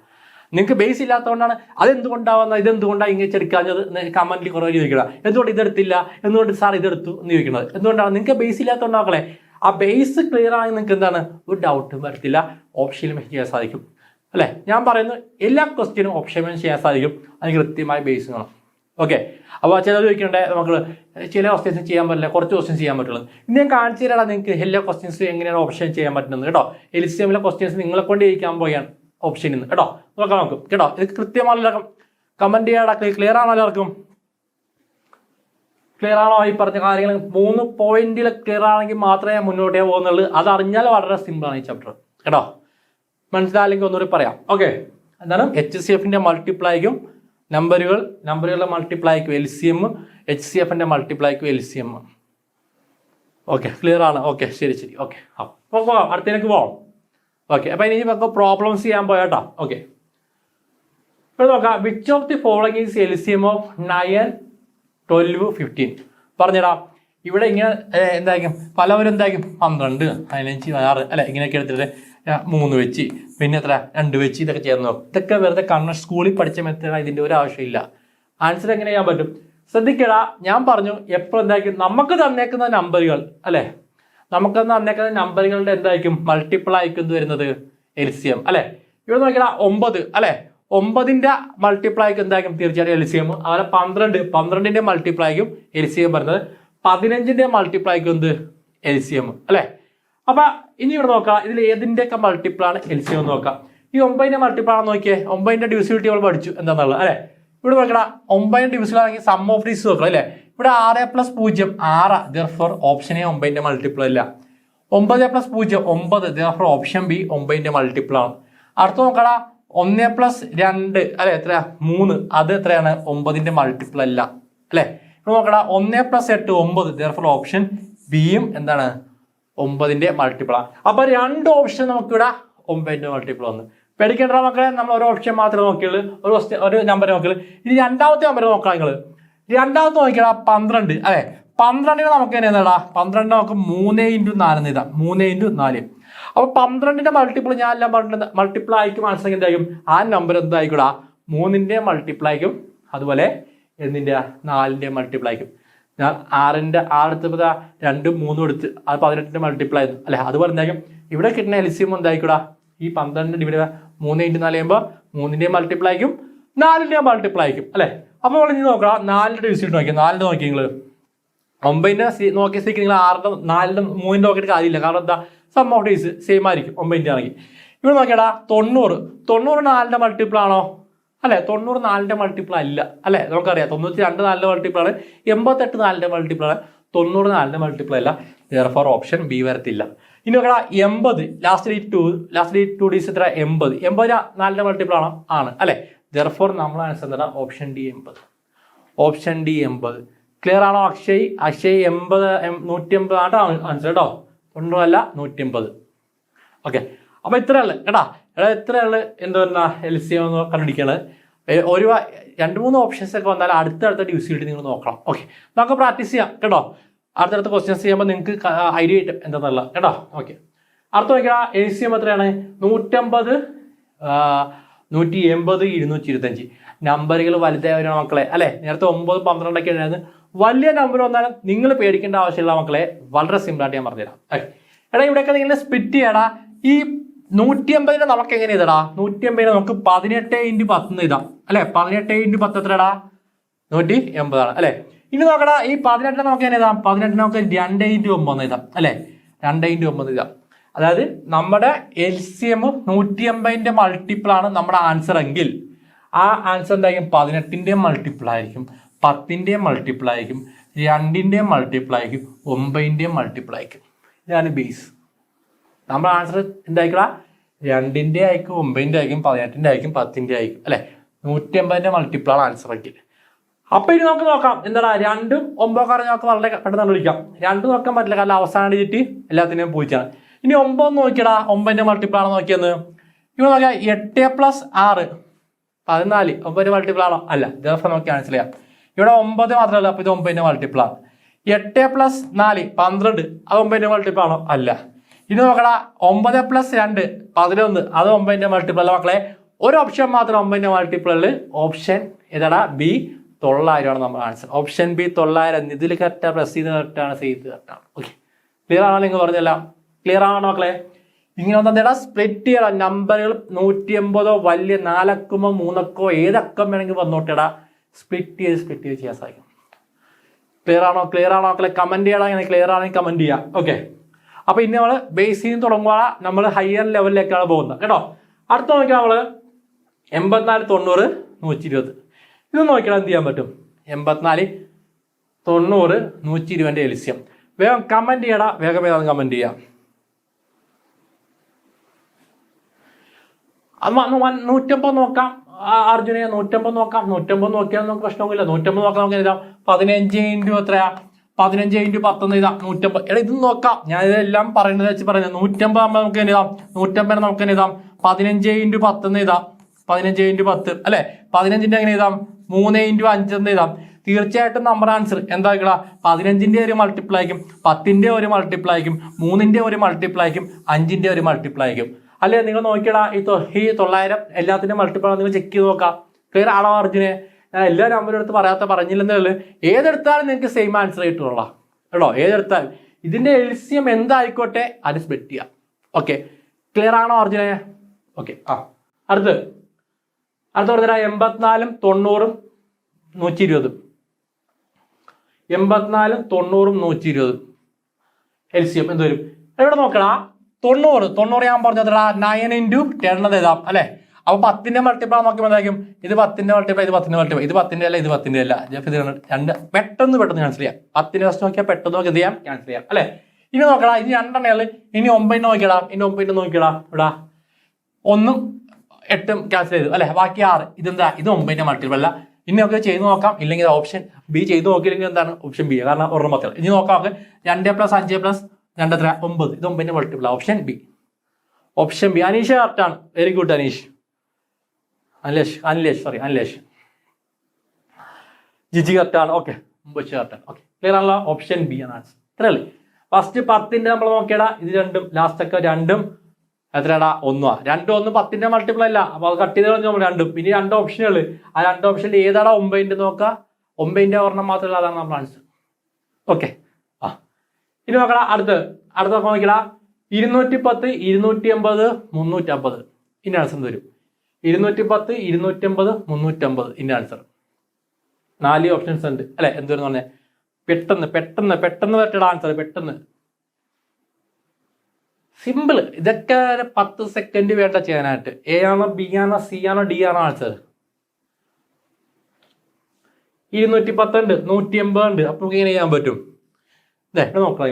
നിങ്ങൾക്ക് ബേസ് ഇല്ലാത്തതുകൊണ്ടാണ് അതെന്തുകൊണ്ടാവുന്ന ഇതെന്തുകൊണ്ടാണ് ഇങ്ങനെ ചെടുക്കാഞ്ഞത് കമന്റിൽ കുറേ ചോദിക്കണം. എന്തുകൊണ്ട് ഇതെടുത്തില്ല, എന്തുകൊണ്ട് സാർ ഇതെടുത്തു എന്ന് ചോദിക്കുന്നത് എന്തുകൊണ്ടാണ്? നിങ്ങൾക്ക് ബേസ് ഇല്ലാത്തതുകൊണ്ടാക്കളെ. ആ ബേസ് ക്ലിയർ ആണെങ്കിൽ നിങ്ങൾക്ക് എന്താണ്? ഒരു ഡൗട്ടും വരത്തില്ല. ഓപ്ഷൻ എലിമിനേഷൻ ചെയ്യാൻ സാധിക്കും അല്ലെ. ഞാൻ പറയുന്നു എല്ലാ ക്വസ്റ്റ്യനും ഓപ്ഷൻ എലിമിനേഷൻ ചെയ്യാൻ സാധിക്കും. അതിന് കൃത്യമായ ബേസ് വേണം. ഓക്കെ. അപ്പോൾ ചിലർ ചോദിക്കണ്ടേ നമുക്ക് ചില ക്വസ്റ്റ്യൻസ് ചെയ്യാൻ പറ്റില്ല, കുറച്ച് ക്വസ്റ്റ്യൻസ് ചെയ്യാൻ പറ്റുള്ളൂ. ഇനി ഞാൻ കാണിച്ചു തരാം നിങ്ങൾക്ക് എല്ലാ ക്വസ്റ്റ്യൻസും എങ്ങനെയാണ് ഓപ്ഷൻ ചെയ്യാൻ പറ്റുന്നത് കേട്ടോ. എൽസിഎമ്മിലെ ക്വസ്റ്റ്യൻസ് നിങ്ങളെ കൊണ്ട് ഇരിക്കാൻ പോയാണ് ഓപ്ഷനിൽ നിന്ന് കേട്ടോ. നോക്കാം കേട്ടോ. ഇത് കൃത്യമാണല്ലോ, കമന്റ് ചെയ്യാടാ. ക്ലിയർ ആണോ എല്ലാവർക്കും? ക്ലിയർ ആണോ ഈ പറഞ്ഞ കാര്യങ്ങൾ? 3 പോയിന്റിൽ ക്ലിയർ ആണെങ്കിൽ മാത്രമേ മുന്നോട്ടേ പോകുന്നുള്ളൂ. അതറിഞ്ഞാൽ വളരെ സിമ്പിളാണ് ഈ ചാപ്റ്റർ കേട്ടോ. മനസ്സിലായില്ലെങ്കിൽ ഒന്നുകൂടി പറയാം. ഓക്കെ. എന്താണ്? HCFന്റെ മൾട്ടിപ്ലൈക്കും നമ്പറുകളുടെ മൾട്ടിപ്ലൈക്കും എൽസിഎം, HCFന്റെ മൾട്ടിപ്ലൈക്കും എൽസിഎം. ഓക്കെ, ക്ലിയർ ആണ്. ഓക്കെ, ശരി. ഓക്കെ, അപ്പോൾ പോകാം, അടുത്തേക്ക് പോകാം. ഓക്കെ, അപ്പോൾ ഇനി നമുക്ക് പ്രോബ്ലംസ് ചെയ്യാൻ പോയാട്ടോ. ഓക്കെ, ഇപ്പോൾ നോക്കാം. Which of the following is LCM of 9, 12, 15? പറഞ്ഞടാ. ഇവിടെ ഇങ്ങനെ എന്തായിരിക്കും? പലവരും എന്തായിരിക്കും? 12, 15, 16 അല്ലെ, ഇങ്ങനെയൊക്കെ എടുത്തിട്ട് 3 വെച്ച് പിന്നെ എത്ര 2 വെച്ച് ഇതൊക്കെ ചേർന്ന് നോക്കും. ഇതൊക്കെ വെറുതെ സ്കൂളിൽ പഠിച്ച മെത്തേഡാണ്. ഇതിന്റെ ഒരു ആവശ്യമില്ല. ആൻസർ എങ്ങനെ ചെയ്യാൻ പറ്റും? ശ്രദ്ധിക്കടാ, ഞാൻ പറഞ്ഞു എപ്പോഴും എന്തായിരിക്കും നമുക്ക് തന്നേക്കുന്ന നമ്പറുകൾ അല്ലെ, നമുക്ക് തന്നേക്കുന്ന നമ്പറുകളുടെ എന്തായിരിക്കും മൾട്ടിപ്പിൾ ആയിരിക്കും വരുന്നത് എൽസിയം അല്ലെ. ഇവിടെ നോക്കിയാ 9 അല്ലെ, 9ന്റെ മൾട്ടിപ്പിൾ ആയിരിക്കും എന്തായിരിക്കും തീർച്ചയായിട്ടും എൽസിയം. അതുപോലെ 12ന്റെ മൾട്ടിപ്പിൾ ആയിരിക്കും എൽസിയം വരുന്നത്. 15ന്റെ മൾട്ടിപ്പിൾ ആയിരിക്കും എന്ത് എൽസിയം അല്ലെ. അപ്പൊ ഇനി ഇവിടെ നോക്കാം ഇതിൽ ഏതിന്റെയൊക്കെ മൾട്ടിപ്പിൾ ആണ് എൽസിയം എന്ന് നോക്കാം. ഈ 9ന്റെ മൾട്ടിപ്പിൾ ആണെന്ന് നോക്കിയേ, 9ന്റെ ഡിവിസിബിലിറ്റി നമ്മൾ പഠിച്ചു എന്താണെന്നുള്ളത് അല്ലെ. ഇവിടെ നോക്കടാ 9ന്റെ ഡിവിസിബിൾ ആണെങ്കിൽ സം ഓഫ് ഡീസ് നോക്കണം അല്ലെ. ഇവിടെ 6 + 0 6, therefore ഓപ്ഷൻ എ 9ന്റെ മൾട്ടിപ്പിൾ അല്ല. 9 + 0 9, therefore ഓപ്ഷൻ ബി 9ന്റെ മൾട്ടിപ്പിൾ ആണ്. അടുത്ത നോക്കടാ 1 + 2 അല്ലെ എത്ര 3, അത് എത്രയാണ് 9ന്റെ മൾട്ടിപ്പിൾ അല്ല അല്ലെ. ഇവിടെ നോക്കടാ 1 + 8 9, therefore ഓപ്ഷൻ ബിയും എന്താണ് 9ന്റെ മൾട്ടിപ്പിൾ ആണ്. അപ്പൊ 2 ഓപ്ഷൻ നമുക്കിവിടെ 9ന്റെ മൾട്ടിപ്പിൾ വന്നു. പേടിക്കേണ്ട മക്കളെ, നമ്മൾ ഒരു ഓപ്ഷൻ മാത്രമേ നോക്കിയുള്ളൂ, ഒരു നമ്പർ നോക്കിയുള്ളൂ. ഇനി രണ്ടാമത്തെ നമ്പർ നോക്കാം. നിങ്ങൾ രണ്ടാമത്തെ നോക്കിയാ 12 അല്ലെ. 12ന് നമുക്ക് എങ്ങനെയാ 12 നമുക്ക് 3 × 4 എഴുതാം. 3 × 4. അപ്പൊ 12ന്റെ മൾട്ടിപ്പിൾ ഞാൻ എല്ലാം പറഞ്ഞത് മൾട്ടിപ്പിൾ ആയിരിക്കും. മനസ്സിലാക്കി എന്തായിരിക്കും ആ നമ്പർ എന്തായിക്കൂടാ 3ന്റെ മൾട്ടിപ്പിൾ ആയിരിക്കും. അതുപോലെ എന്തിന്റെ 4ന്റെ മൾട്ടിപ്പിൾ ആയിരിക്കും. ഞാൻ 6 എടുത്തപ്പോൾ 2 3 എടുത്ത് അത് 18ന്റെ മൾട്ടിപ്പിൾ ആയിരുന്നു അല്ലെ. അതുപോലെ എന്തായിരിക്കും ഇവിടെ കിട്ടുന്ന എൽസിയം എന്തായിക്കൂടാ ഈ 12 ഡിവൈഡ് 3 × 4 ചെയ്യുമ്പോൾ 3ന്റെ മൾട്ടിപ്പിൾ ആയിരിക്കും 4ന്റെ മൾട്ടിപ്പിൾ ആയിരിക്കും അല്ലെ. അപ്പൊ നമ്മൾ ഇനി നോക്കാം 4ന്റെ ഡിവിസിബിലിറ്റി നോക്കി. 4ന്റെ നോക്കി നിങ്ങൾ 9ന്റെ നോക്കിയ സ്ഥിതിക്ക് നിങ്ങൾ 6ന്റെ 4ന്റെ 3ന്റെ നോക്കിയിട്ട് കാര്യമില്ല. കാരണം എന്താ സം ഓഫ് ഡേയ്സ് സെയിം ആയിരിക്കും 9ന്റെ ആണെങ്കിൽ. ഇവിടെ നോക്കിയാടാ 90 4ന്റെ മൾട്ടിപ്പിൾ ആണോ അല്ലെ. 90 4ന്റെ മൾട്ടിപ്പിൾ അല്ല അല്ലെ. നമുക്കറിയാം 92 4ന്റെ മൾട്ടിപ്പിൾ ആണ്, 88 4ന്റെ മൾട്ടിപ്പിൾ ആണ്, 90 4ന്റെ മൾട്ടിപ്പിൾ അല്ല. therefore ഓപ്ഷൻ ബി വരത്തില്ല. ഇനി നോക്കടാ 80 ലാസ്റ്റ് 2 ഡീസ് എത്ര 80 4ന്റെ മൾട്ടിപ്പിൾ ആണോ ആണ് അല്ലെ. therefore നമ്മൾ ആൻസർ എന്താ option D 80. Option D 80. Clear ആണോ അക്ഷയ്? 80 180 ആണ് ആൻസർ കേട്ടോ, 90 അല്ല 180. ഓക്കെ, അപ്പൊ ഇത്രയുള്ളു കേട്ടാ. ഇത്രയുള്ളു എന്താ പറയുക എൽസിയം എന്ന് കണ്ടുപിടിക്കണത്. ഒരു 2-3 ഓപ്ഷൻസ് ഒക്കെ വന്നാൽ അടുത്തടുത്ത ഡിവിസിബിലിറ്റി നിങ്ങൾ നോക്കണം. ഓക്കെ, നമുക്ക് പ്രാക്ടീസ് ചെയ്യാം കേട്ടോ. അടുത്തടുത്ത ക്വസ്റ്റ്യൻസ് ചെയ്യുമ്പോൾ നിങ്ങൾക്ക് ഐഡിയ കിട്ടും എന്താണെന്നുള്ള കേട്ടോ. ഓക്കെ, അടുത്ത നോക്കിയാൽ എൽസിയം എത്രയാണ് 150 180 225. നമ്പറുകൾ വലുതായവരാണ് മക്കളെ അല്ലെ. നേരത്തെ 9 12 ഒക്കെ ഉണ്ടായിരുന്നു. വലിയ നമ്പർ വന്നാലും നിങ്ങൾ പേടിക്കേണ്ട ആവശ്യമില്ല മക്കളെ, വളരെ സിമ്പിൾ ആയിട്ട് ഞാൻ പറഞ്ഞുതരാം. എടാ ഇവിടെയൊക്കെ നിങ്ങൾ സ്പ്ലിറ്റ് ചെയ്യടാ. ഈ 150നെ നമുക്ക് എങ്ങനെ എഴുതടാ 150നെ നമുക്ക് 18 × 10 എഴുതാം അല്ലെ. 18 × 10 എത്രടാ 180 ആണ് അല്ലെ. ഇനി നോക്കടാ ഈ 18 നമുക്ക് എങ്ങനെ എഴുതാം 18 നമുക്ക് 2 × 9 എഴുതാം അല്ലെ. 2 × 9 എഴുതാം. അതായത് നമ്മുടെ എൽസിയം 180ന്റെ മൾട്ടിപ്പിൾ ആണ് നമ്മുടെ ആൻസർ എങ്കിൽ ആ ആൻസർ എന്തായിരിക്കും 18ന്റെ മൾട്ടിപ്പിൾ ആയിരിക്കും, 10ന്റെ മൾട്ടിപ്പിൾ ആയിരിക്കും, 2ന്റെ മൾട്ടിപ്പിൾ ആയിരിക്കും, 9ന്റെ മൾട്ടിപ്പിൾ ആയിരിക്കും. ഇതാണ് ബേസ്. നമ്മുടെ ആൻസർ എന്തായിക്കടാ 2ന്റെ ആയിരിക്കും, 9ന്റെ ആയിരിക്കും, 18ന്റെ ആയിരിക്കും, 10ന്റെ ആയിരിക്കും അല്ലെ. 180ന്റെ മൾട്ടിപ്പിൾ ആണ് ആൻസർ എങ്കിൽ. അപ്പൊ ഇനി നമുക്ക് നോക്കാം എന്താണ് 2ഉം 9 കാരണം നമുക്ക് വളരെ പെട്ടെന്ന് കണ്ടുപിടിക്കാം. 2 നോക്കാൻ പറ്റില്ല കാരണം അവസാന ഡിജിറ്റ് എല്ലാത്തിനെയും പൂച്ചാണ്. ഇനി 9 നോക്കിയടാ 9ന്റെ മൾട്ടിപ്പിൾ ആണോ നോക്കിയെന്ന്. ഇവിടെ നോക്കിയാൽ 8 + 6 14 9ന്റെ മൾട്ടിപ്പിൾ ആണോ അല്ല. therefore നമുക്ക് ക്യാൻസൽ ചെയ്യാം. ഇവിടെ 9 മാത്രമല്ല, അപ്പൊ ഇത് 9ന്റെ മൾട്ടിപ്പിൾ ആണ്. 8 + 4 12 അത് 9ന്റെ മൾട്ടിപ്പിൾ ആണോ അല്ല. ഇനി നോക്കടാ 9 + 2 11 അത് 9ന്റെ മൾട്ടിപ്പിൾ അല്ല മക്കളെ. ഒരു ഓപ്ഷൻ മാത്രം 9ന്റെ മൾട്ടിപ്പിൾ ഉള്ളു. ഓപ്ഷൻ ഏതാടാ ബി 900 ആണ് നമ്മുടെ ആൻസർ. Option B 900. ഇതിൽ കറക്റ്റാണ്, പ്രസ് ചെയ്ത് കറക്റ്റാണ്, ചെയ്ത് കറക്റ്റാണ്. ഓക്കെ, ക്ലിയർ ആണോ നിങ്ങൾ പറഞ്ഞല്ല? ക്ലിയർ ആണോ മക്കളെ? ഇങ്ങനെ എന്താ സ്പ്ലിറ്റ് ചെയ്യണം നമ്പറുകൾ 180 വലിയ 4 അക്കമോ 3 അക്കമോ ഏതക്കം വേണമെങ്കിൽ വന്നോട്ടേടാ സ്പ്ലിറ്റ് ചെയ്ത് ചെയ്യാൻ സാധിക്കും. ക്ലിയർ ആണോ? ക്ലിയർ ആണോ മക്കളെ? കമന്റ് ചെയ്യണം. ഇങ്ങനെ ക്ലിയർ ആണെങ്കിൽ കമന്റ് ചെയ്യാം. ഓക്കെ, അപ്പൊ ഇനി നമ്മൾ ബേസിൽ നിന്ന് തുടങ്ങുക, നമ്മൾ ഹയർ ലെവലിലേക്കാണ് പോകുന്നത് കേട്ടോ. അടുത്ത നോക്കിയാൽ നമ്മള് 84 90 120 ഇത് നോക്കിയാൽ എന്ത് ചെയ്യാൻ പറ്റും? 84 90 120ന്റെ എൽസിയം. വേഗം കമന്റ് ചെയ്യടാ, വേഗം കമന്റ് ചെയ്യാം. 150 നോക്കാം അർജുനെ, 150 നോക്കാം. 150 നോക്കിയാൽ നമുക്ക് പ്രശ്നമൊന്നുമില്ല. 150 നോക്കാം. നമുക്ക് എഴുതാം 15 × എത്രയാ 15 × 10 എഴുതാം 150. എടാ ഇത് നോക്കാം, ഞാൻ ഇതെല്ലാം പറയുന്നത് വെച്ച് പറയുന്നത് 150 ആകുമ്പോൾ നമുക്ക് എഴുതാം 150 നമുക്ക് എഴുതാം 15 × 10 എഴുതാം 15 × 10 അല്ലെ. 15ന്റെ എങ്ങനെ എഴുതാം 3 × 5 എഴുതാം. തീർച്ചയായിട്ടും നമ്മുടെ ആൻസർ എന്താ 15ന്റെ ഒരു മൾട്ടിപ്പിൾ ആയിരിക്കും, 10ന്റെ ഒരു മൾട്ടിപ്പിൾ ആയിരിക്കും, 3ന്റെ ഒരു മൾട്ടിപ്പിൾ ആയിരിക്കും, 5ന്റെ ഒരു മൾട്ടിപ്പിൾ ആയിരിക്കും അല്ലെ. നിങ്ങൾ നോക്കിയടാ ഈ 900 എല്ലാത്തിന്റെ മൾട്ടിപ്പിൾ നിങ്ങൾ ചെക്ക് ചെയ്ത് നോക്കാം. ക്ലിയർ ആണോ അർജുനെ? ഞാൻ എല്ലാ നമ്പറും എടുത്ത് പറഞ്ഞില്ലെന്നേ ഉള്ളൂ. ഏതെടുത്താലും നിങ്ങൾക്ക് സെയിം ആൻസർ കിട്ടുള്ള കേട്ടോ. ഏതെടുത്താലും ഇതിന്റെ എൽസിയം എന്തായിക്കോട്ടെ അത് സ്പ്ലിറ്റ് ചെയ്യാം. ഓക്കെ, ക്ലിയർ ആണോ അർജുനെ? ഓക്കെ. അടുത്ത് പറഞ്ഞാൽ 84 90 120. 84 90 120 എൽസിയം എന്ത് വരും? എവിടെ നോക്കടാ? 90 ഞാൻ പറഞ്ഞതാ 9 × 10 എഴുതാം അല്ലെ. അപ്പൊ 10ന്റെ മൾട്ടിപ്ലൈ നോക്കുമ്പോൾ എന്തായിരിക്കും? ഇത് 10ന്റെ മൾട്ടിപ്ലൈ, ഇത് 10ന്റെ മൾട്ടിപ്ലൈ, ഇത് 10ന്റെ അല്ല, ഇത് 10ന്റെ അല്ല. രണ്ട് പെട്ടെന്ന് ക്യാൻസൽ ചെയ്യാം. 10ന്റെ ഫസ്റ്റ് നോക്കിയാൽ പെട്ടെന്ന് നോക്കി എന്ത് ചെയ്യാം? ക്യാൻസൽ ചെയ്യാം അല്ലെ. ഇനി നോക്കടാ, ഇനി 2 ഇനി 9 നോക്കിയടാ. ഇനി 9 നോക്കിയടാ. ഇവിടെ 1 8 ക്യാൻസൽ ചെയ്തു അല്ലെ. ബാക്കി 6. ഇതെന്താ? ഇത് 9ന്റെ മൾട്ടിപ്ലൈ അല്ല. ഇനി നമുക്ക് ചെയ്ത് നോക്കാം. ഇല്ലെങ്കിൽ ഓപ്ഷൻ ബി ചെയ്ത് നോക്കിയില്ലെങ്കിൽ എന്താണ്? Option B. കാരണം ഒരെണ്ണം മാത്രമേ. ഇനി നോക്കാം നമുക്ക് 2 + 5 + 2 എത്ര? 9. ഇത് 9ന്റെ multiply. Option B. Option B. Aneesh കറക്റ്റാണ്. Very good Aneesh. അനിലേഷ് ജിജി കറക്റ്റാണ്. ഓക്കെ, കറക്റ്റാണ്. ഓക്കെ, ക്ലിയർ ആണല്ലോ. ഓപ്ഷൻ ബി ആണ് ആൻസർ. ഇത്രയല്ലേ? ഫസ്റ്റ് 10ന്റെ നമ്മൾ നോക്കിയടാ. ഇത് രണ്ടും ലാസ്റ്റ് ഒക്കെ രണ്ടും എത്രയാടാ? 1. 2 1 10ന്റെ മൾട്ടിപ്ലൈ അല്ല. അപ്പൊ അത് കട്ട് ചെയ്ത് നമ്മൾ 2. പിന്നെ 2 ഓപ്ഷനുകൾ. ആ 2 ഓപ്ഷനിൽ ഏതാടാ 9ന്റെ നോക്കാം. 9ന്റെ ഒരെണ്ണം മാത്രമല്ല, അതാണ് നമ്മൾ ആൻസർ. ഓക്കെ. ഇനി നോക്കടാ. അടുത്ത നോക്കിയടാ. 210 280 350. ഇനി ആൻസർ വരും 210 280 350. ഇനി ആൻസർ 4 ഓപ്ഷൻസ് ഉണ്ട് അല്ലെ. എന്തോന്ന് പറഞ്ഞേ? പെട്ടെന്ന് പറ്റട ആൻസർ. പെട്ടെന്ന് സിമ്പിൾ. ഇതൊക്കെ 10 സെക്കൻഡ് വേണ്ട ചെയ്യാനായിട്ട്. എ ആണോ, ബി ആണോ, സി ആണോ, ഡി ആണോ ആൻസർ? 210 ഉണ്ട്, 180 ഉണ്ട്. അപ്പൊ നമുക്ക് ഇങ്ങനെ ചെയ്യാൻ പറ്റും. നോക്കാം.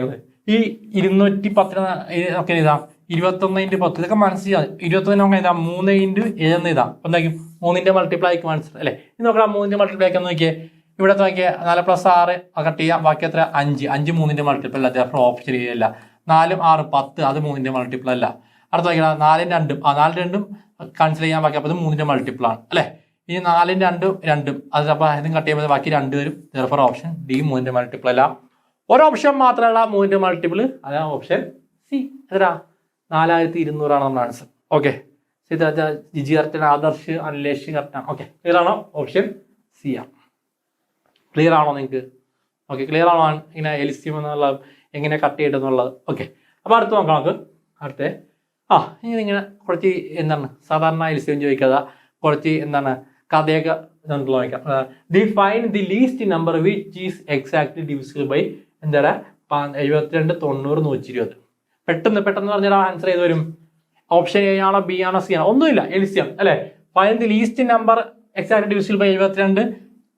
ഈ 210 ഒക്കെ എഴുതാം. 21 × 10 ഇതൊക്കെ മനസ്സിലായി. 21 നമുക്ക് എഴുതാം. 3 × 7 എഴുതാം. എന്തായിരിക്കും? 3ന്റെ മൾട്ടിപ്ലൈക്ക് മനസ്സിലായി അല്ലെ. ഇത് നോക്കാം. 3ന്റെ മൾട്ടിപ്ലൈക്ക് എന്ന് നോക്കിയേ. ഇവിടെ നോക്കിയാൽ 4 + 6 കട്ട് ചെയ്യാം. ബാക്കി എത്ര? 5. 5 3ന്റെ മൾട്ടിപ്ലൈ അല്ല. ഓപ്ഷൻ ചെയ്യില്ല. 4 6 10 അത് 3ന്റെ മൾട്ടിപ്ലൈ അല്ല. അടുത്ത നോക്കിയാൽ 4 2 4 2 ക്യാൻസൽ ചെയ്യാൻ. ബാക്കി അപ്പോൾ അത് 3ന്റെ മൾട്ടിപ്ലൈ ആണ് അല്ലെ. ഇനി 4 2 2 അത് അപ്പോൾ ഇതും കട്ട് ചെയ്യുമ്പോൾ ബാക്കി 2 വരും. ദെർഫോർ ഓപ്ഷൻ ഡി 3ന്റെ മൾട്ടിപ്ലൈ അല്ല. ഒരു ഓപ്ഷൻ മാത്രമല്ല 3ന്റെ മൾട്ടിപ്പിൾ. അതാണ് ഓപ്ഷൻ സി. എത്ര? 4200 ആണ് നമ്മുടെ ആൻസർ. ഓക്കെ, ജിജി കറക്റ്റാണ്. ആദർശ് അനിലേഷ് കറക്റ്റാണ്. ഓക്കെ, ക്ലിയർ ആണോ? ഓപ്ഷൻ സി ആണ്. ക്ലിയർ ആണോ നിങ്ങൾക്ക്? ഓക്കെ, ക്ലിയർ ആണോ? ഇങ്ങനെ എൽസിയം എന്നുള്ള എങ്ങനെ കട്ട് ചെയ്യണമെന്നുള്ളത്. ഓക്കെ, അപ്പോൾ അടുത്ത് നോക്കാം നമുക്ക്. ഇങ്ങനെ കുറച്ച് എന്താണ് സാധാരണ എൽസിയം ചോദിക്കാതെ കുറച്ച് എന്താണ് കഥയൊക്കെ നോക്കാം. Find the least number which is exactly divisible by എന്താ 72 90 120. പെട്ടെന്ന് പറഞ്ഞാൽ ആൻസർ ചെയ്ത് വരും. ഓപ്ഷൻ എ ആണോ, ബി ആണോ, സി ആണോ? ഒന്നുമില്ല, എൽസിയം അല്ലെ. Find the least number exactly divisible by 72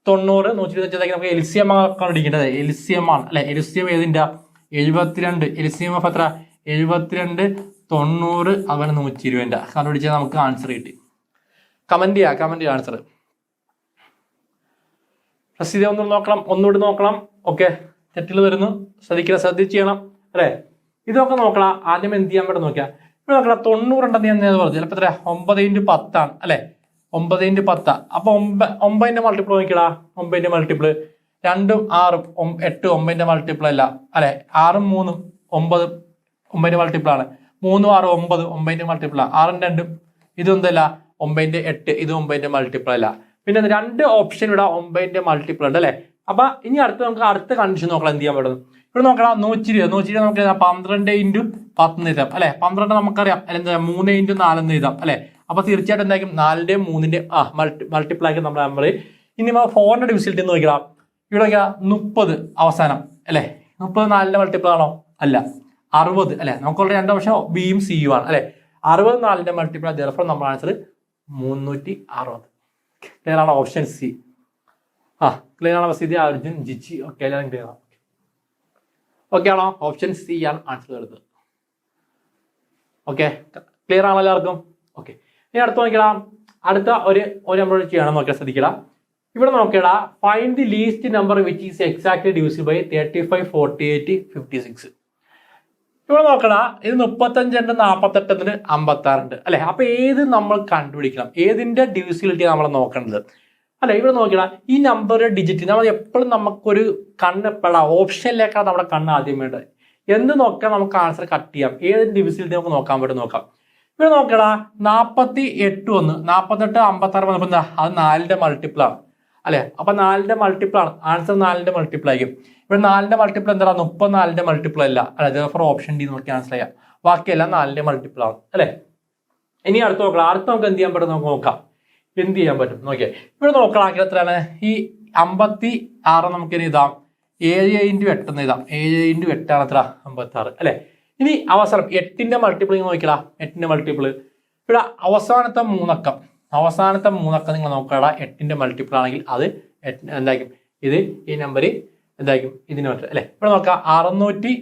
90 120 നമുക്ക് എൽസിയം കണ്ടുപിടിക്കേണ്ടത്. എൽസിയം ആണ് അല്ലെ. എൽസിയം ഏതിന്റെ? 72. എൽസിയം ഓഫ് എത്ര? 72 90 അതുപോലെ 120 കണ്ടുപിടിച്ചാൽ നമുക്ക് ആൻസർ കിട്ടി. കമന്റ് ചെയ്യാം ആൻസർ. പ്രസിദ്ധ ഒന്നുകൂടി നോക്കണം. ഓക്കെ, തെറ്റിൽ വരുന്നു. ശ്രദ്ധിച്ച് ചെയ്യണം അല്ലെ. ഇതൊക്കെ നോക്കണം. ആദ്യം എന്ത് ചെയ്യാൻ പറ്റും നോക്കിയാൽ ഇവിടെ നോക്കണം. 90 ഉണ്ടെന്ന് ഞാൻ പറഞ്ഞു. ചിലപ്പോൾ എത്ര? 9 × 10 ആണ് അല്ലെ. 9 × 10. അപ്പൊ 9ന്റെ മൾട്ടിപ്പിൾ നോക്കിയടാ. 9ന്റെ മൾട്ടിപ്പിൾ 2 6 8 9ന്റെ മൾട്ടിപ്പിൾ അല്ല അല്ലെ. 6 3 9 9ന്റെ മൾട്ടിപ്പിൾ ആണ്. 3 6 9 9ന്റെ മൾട്ടിപ്പിൾ ആണ്. 6 2 ഇതൊന്നല്ല 9ന്റെ 8 ഇത് 9ന്റെ മൾട്ടിപ്പിൾ അല്ല. പിന്നെ 2 ഓപ്ഷൻ ഇവിടെ 9ന്റെ മൾട്ടിപ്പിൾ ഉണ്ട് അല്ലെ. അപ്പൊ ഇനി നമുക്ക് അടുത്ത കണ്ടീഷൻ നോക്കണം. എന്ത് ചെയ്യാൻ പറ്റും? ഇവിടെ നോക്കണം. 120 നമുക്ക് 12 × 10 എഴുതാം അല്ലെ. 12 നമുക്കറിയാം എന്താ 3 × 4 എഴുതാം അല്ലെ. അപ്പൊ തീർച്ചയായിട്ടും എന്തായിരിക്കും? 4ന്റെയും 3ന്റെയും മൾട്ടിപ്ലൈ ആക്കി നമ്മുടെ നമ്പർ. ഇനി 4ന്റെ ഡിവിസിബിലിറ്റി നോക്കിയാൽ ഇവിടെ നോക്കിയാൽ 30 അവസാനം അല്ലെ. 30 4ന്റെ മൾട്ടിപ്പിൾ ആണോ? അല്ല. 60 അല്ലെ. നമുക്കുള്ള 2 ഓപ്ഷൻ ബിയും സിയും ആണ് അല്ലെ. 60 4ന്റെ മൾട്ടിപ്പിൾ. ദെർഫോർ നമ്മുടെ ആൻസർ 360. ക്ലിയർ ആണോ? Option C. ക്ലിയർ ആണോ? വസീദി, അർജുൻ, ജിജി. ഓക്കെ, എല്ലാവരും ക്ലിയർ ആണ്. ഓക്കെ ആണോ? ഓപ്ഷൻ സി ആണ് ആൻസർ എടുത്തത്. ഓക്കെ, ക്ലിയർ ആണോ എല്ലാവർക്കും? ഓക്കെ, ഇനി അടുത്ത് നോക്കിയാൽ അടുത്ത ഒരു നമ്മൾ ചെയ്യണം നോക്കിയാൽ ശ്രദ്ധിക്കണം. ഇവിടെ നോക്കിയടാ. Find the least number which is exactly divisible by 35 48 56. ഇവിടെ നോക്കടാ. ഇത് 35 ഉണ്ട്, 48 ഉണ്ട്, 56 ഉണ്ട് അല്ലെ. അപ്പൊ ഏത് നമ്മൾ കണ്ടുപിടിക്കണം? ഏതിന്റെ ഡിവിസിബിലിറ്റി നമ്മൾ നോക്കേണ്ടത് അല്ലെ. ഇവിടെ നോക്കിയടാ. ഈ നമ്പർ ഡിജിറ്റ് നമ്മൾ എപ്പോഴും നമുക്കൊരു കണ്ണ് എപ്പോഴാണ് ഓപ്ഷനിലേക്കാണ് നമ്മുടെ കണ്ണ് ആദ്യം വേണ്ടത്. എന്ത് നോക്കാം നമുക്ക് ആൻസർ കട്ട് ചെയ്യാം. ഏത് ഡിവിസിബിലിറ്റി നമുക്ക് നോക്കാൻ പറ്റും നോക്കാം. ഇവിടെ നോക്കടാ. 48 1 48 56 വന്നപ്പോ എന്താ? അത് 4ന്റെ മൾട്ടിപ്പിൾ ആണ്. അല്ലെ. അപ്പൊ 4ന്റെ മൾട്ടിപ്പിൾ ആണ് ആൻസർ. 4ന്റെ മൾട്ടിപ്പിൾ ആയിരിക്കും. ഇവിടെ 4ന്റെ മൾട്ടിപ്പിൾ എന്താ 34ന്റെ മൾട്ടിപ്പിൾ അല്ല അല്ലെ. ഫോർ ഓപ്ഷൻ ഡി നമുക്ക് ക്യാൻസൽ ചെയ്യാം. ബാക്കിയെല്ലാം 4ന്റെ മൾട്ടിപ്പിൾ ആണ് അല്ലെ. ഇനി അടുത്ത് നോക്കണം. അടുത്ത് നമുക്ക് എന്ത് ചെയ്യാൻ പറ്റും നമുക്ക് നോക്കാം. എന്ത് ചെയ്യാൻ പറ്റും നോക്കിയേ. ഇവിടെ നോക്കണമെങ്കിൽ എത്രയാണ് ഈ 56 നമുക്ക് ഇനി ഇതാം 7 × 8 എന്ന് ഇതാം. 7 × 8 ആണ് എത്ര 56 അല്ലെ. ഇനി അവസാനം 8ന്റെ മൾട്ടിപ്പിൾ നോക്കിയടാ. 8ന്റെ മൾട്ടിപ്പിൾ ഇവിടെ അവസാനത്തെ മൂന്നക്കം നിങ്ങൾ നോക്കടാ. 8ന്റെ മൾട്ടിപ്പിൾ ആണെങ്കിൽ അത് എന്തായിരിക്കും ഇത് ഈ നമ്പർ എന്തായിരിക്കും ഇതിന് പറ്റും അല്ലെ. ഇവിടെ നോക്കാം 680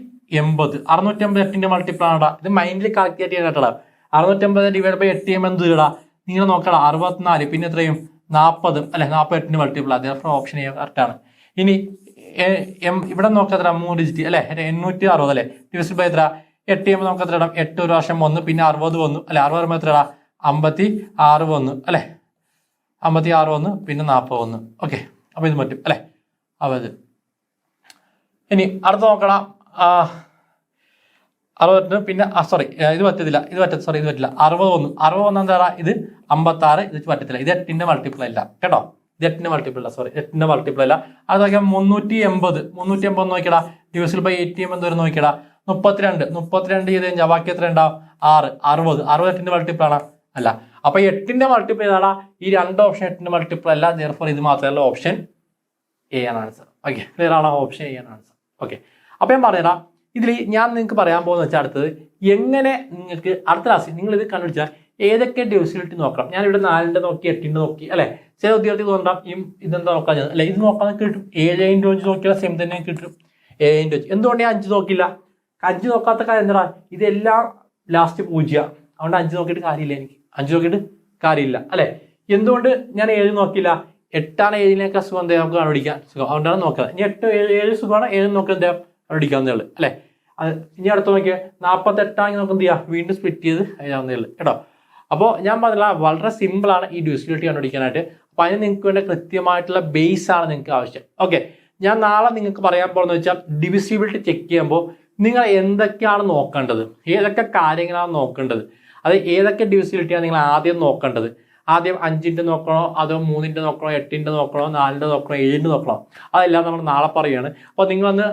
8ന്റെ മൾട്ടിപ്പിൾ ആണടാ. ഇത് മൈൻഡിൽ കാൽക്കുലേറ്റ് ചെയ്യാനായിട്ടാ. 680 ഡിവൈഡ് ബൈ 8 ചെയ്യുമ്പോൾ എന്ത് ഇടാ നിങ്ങൾ നോക്കണം 64 പിന്നെ എത്രയും 40 അല്ലെ. 48ന്റെ മൾട്ടിപ്പിൾ അതേ ഓപ്ഷൻ കറക്റ്റ് ആണ്. ഇനി ഇവിടെ നോക്കാം എത്ര 3 ഡിജിറ്റ് അല്ലെ 860 അല്ലെ. ഡിവിഷൻ ബൈ എത്ര 8 ചെയ്യുമ്പോൾ നമുക്ക് എത്ര ഇടാം 8 ഒരു പ്രാവശ്യം വന്നു പിന്നെ 60 വന്നു അല്ലെ. 60 വരുമ്പോൾ എത്ര ഇടാം 56 വന്നു അല്ലെ. 56 വന്നു പിന്നെ 40 വന്നു. ഓക്കെ അപ്പൊ ഇത് പറ്റും അല്ലെ. അപ്പൊ ഇത് ഇനി അടുത്ത് നോക്കണം 60 പിന്നെ സോറി ഇത് പറ്റത്തില്ല. ഇത് പറ്റില്ല 60 വന്നു. 60 വന്നാൽ എന്താ ഇത് 56. ഇത് പറ്റത്തില്ല. ഇത് 8ന്റെ മൾട്ടിപ്പിൾ അല്ല കേട്ടോ. ഇത് 8ന്റെ മൾട്ടിപ്പിൾ അല്ല. സോറി 8ന്റെ മൾട്ടിപ്പിൾ അല്ല. അത് നോക്കിയാൽ 380 നോക്കിയടാ. ഡിവിസിൽ ബൈ 8 ചെയ്യുമ്പോൾ എന്തോരം നോക്കിയടാ 32 ചെയ്ത് കഴിഞ്ഞാൽ ബാക്കി എത്ര ഉണ്ടാവും 6 60 8ന്റെ മൾട്ടിപ്പിൾ ആണ് അല്ല. അപ്പൊ 8ന്റെ മൾട്ടിപ്പിൾ ഏതാടാ ഈ രണ്ട് ഓപ്ഷൻ 8ന്റെ മൾട്ടിപ്പിൾ അല്ല. therefore ഇത് മാത്രമല്ല ഓപ്ഷൻ എ ആണ് ആൻസർ. ഓക്കെ ക്ലിയർ ആണോ? ഓപ്ഷൻ എ ആണ് ആൻസർ. ഓക്കെ അപ്പൊ ഞാൻ പറഞ്ഞുതരാം. ഇതിൽ ഞാൻ നിങ്ങൾക്ക് പറയാൻ പോകുന്ന വെച്ചാൽ അടുത്തത് എങ്ങനെ നിങ്ങൾക്ക് അടുത്ത ക്ലാസ്സിൽ നിങ്ങൾ ഇത് കണ്ടുപിടിച്ചാൽ ഏതൊക്കെ ഡിവിസിബിലിറ്റി നോക്കണം. ഞാൻ ഇവിടെ 4ന്റെ നോക്കി 8ന്റെ നോക്കി അല്ലെ. ചില വിദ്യാർത്ഥി തോന്നാം ഇതെന്താ നോക്കാൻ അല്ലെ. ഇത് നോക്കാൻ കിട്ടും 7 × 5 നോക്കിയാൽ സെയിം തന്നെ കിട്ടും 7 × 5. എന്തുകൊണ്ട് ഞാൻ 5 നോക്കില്ല? 5 നോക്കാത്ത കാര്യം എന്താ ഇതെല്ലാം ലാസ്റ്റ് 0. അതുകൊണ്ട് 5 നോക്കിയിട്ട് കാര്യമില്ല. എനിക്ക് 5 നോക്കിയിട്ട് കാര്യമില്ല അല്ലെ. എന്തുകൊണ്ട് ഞാൻ 7 നോക്കില്ല? 8 7 സുഖം എന്താ നമുക്ക് കണ്ടുപിടിക്കാൻ സുഖം. അതുകൊണ്ടാണ് നോക്കുന്നത്. ഇനി 8 7 സുഖമാണ് 7 നോക്കുക എന്താ കണ്ടുപിടിക്കാവുന്നേ ഉള്ളൂ അല്ലെ. ഇനി അടുത്ത് നോക്കിയാൽ 48 നമുക്ക് എന്ത് ചെയ്യാം വീണ്ടും സ്പ്ലിറ്റ് ചെയ്ത് എഴുതാവുന്നേ ഉള്ളൂ കേട്ടോ. അപ്പോൾ ഞാൻ പറഞ്ഞില്ല വളരെ സിമ്പിൾ ആണ് ഈ ഡിവിസിബിലിറ്റി കണ്ടുപിടിക്കാനായിട്ട്. അപ്പൊ അതിന് നിങ്ങൾക്ക് വേണ്ട കൃത്യമായിട്ടുള്ള ബേസ് ആണ് നിങ്ങൾക്ക് ആവശ്യം. ഓക്കെ ഞാൻ നാളെ നിങ്ങൾക്ക് പറയാൻ പോകുന്നത് വെച്ചാൽ ഡിവിസിബിലിറ്റി ചെക്ക് ചെയ്യുമ്പോൾ നിങ്ങൾ എന്തൊക്കെയാണ് നോക്കേണ്ടത്, ഏതൊക്കെ കാര്യങ്ങളാണ് നോക്കേണ്ടത്, അത് ഏതൊക്കെ ഡിവിസിബിലിറ്റിയാണ് നിങ്ങൾ ആദ്യം നോക്കേണ്ടത്. ആദ്യം 5ന്റെ നോക്കണോ അതോ 3ന്റെ നോക്കണോ 8ന്റെ നോക്കണോ 4ന്റെ നോക്കണോ 7ന്റെ നോക്കണോ അതെല്ലാം നമ്മൾ നാളെ പറയുകയാണ്. അപ്പോൾ നിങ്ങളൊന്ന്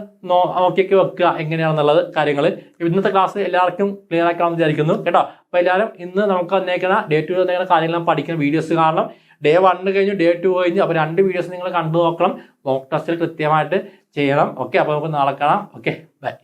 നോക്കിയൊക്കെ വെക്കുക എങ്ങനെയാണെന്നുള്ളത് കാര്യങ്ങൾ. ഇന്നത്തെ ക്ലാസ് എല്ലാവർക്കും ക്ലിയർ ആക്കാമെന്ന് വിചാരിക്കുന്നു കേട്ടോ. അപ്പോൾ എല്ലാവരും ഇന്ന് നമുക്ക് വന്നേക്കുന്ന ഡേ 2 വന്നേക്കുന്ന കാര്യങ്ങളും പഠിക്കുന്ന വീഡിയോസ് കാണണം. ഡേ 1 കഴിഞ്ഞു ഡേ 2 കഴിഞ്ഞു. അപ്പോൾ 2 വീഡിയോസ് നിങ്ങൾ കണ്ടു നോക്കണം. മോക്ക് ടെസ്റ്റിൽ കൃത്യമായിട്ട് ചെയ്യണം. ഓക്കെ അപ്പോൾ നമുക്ക് നാളെ കാണാം. Okay bye.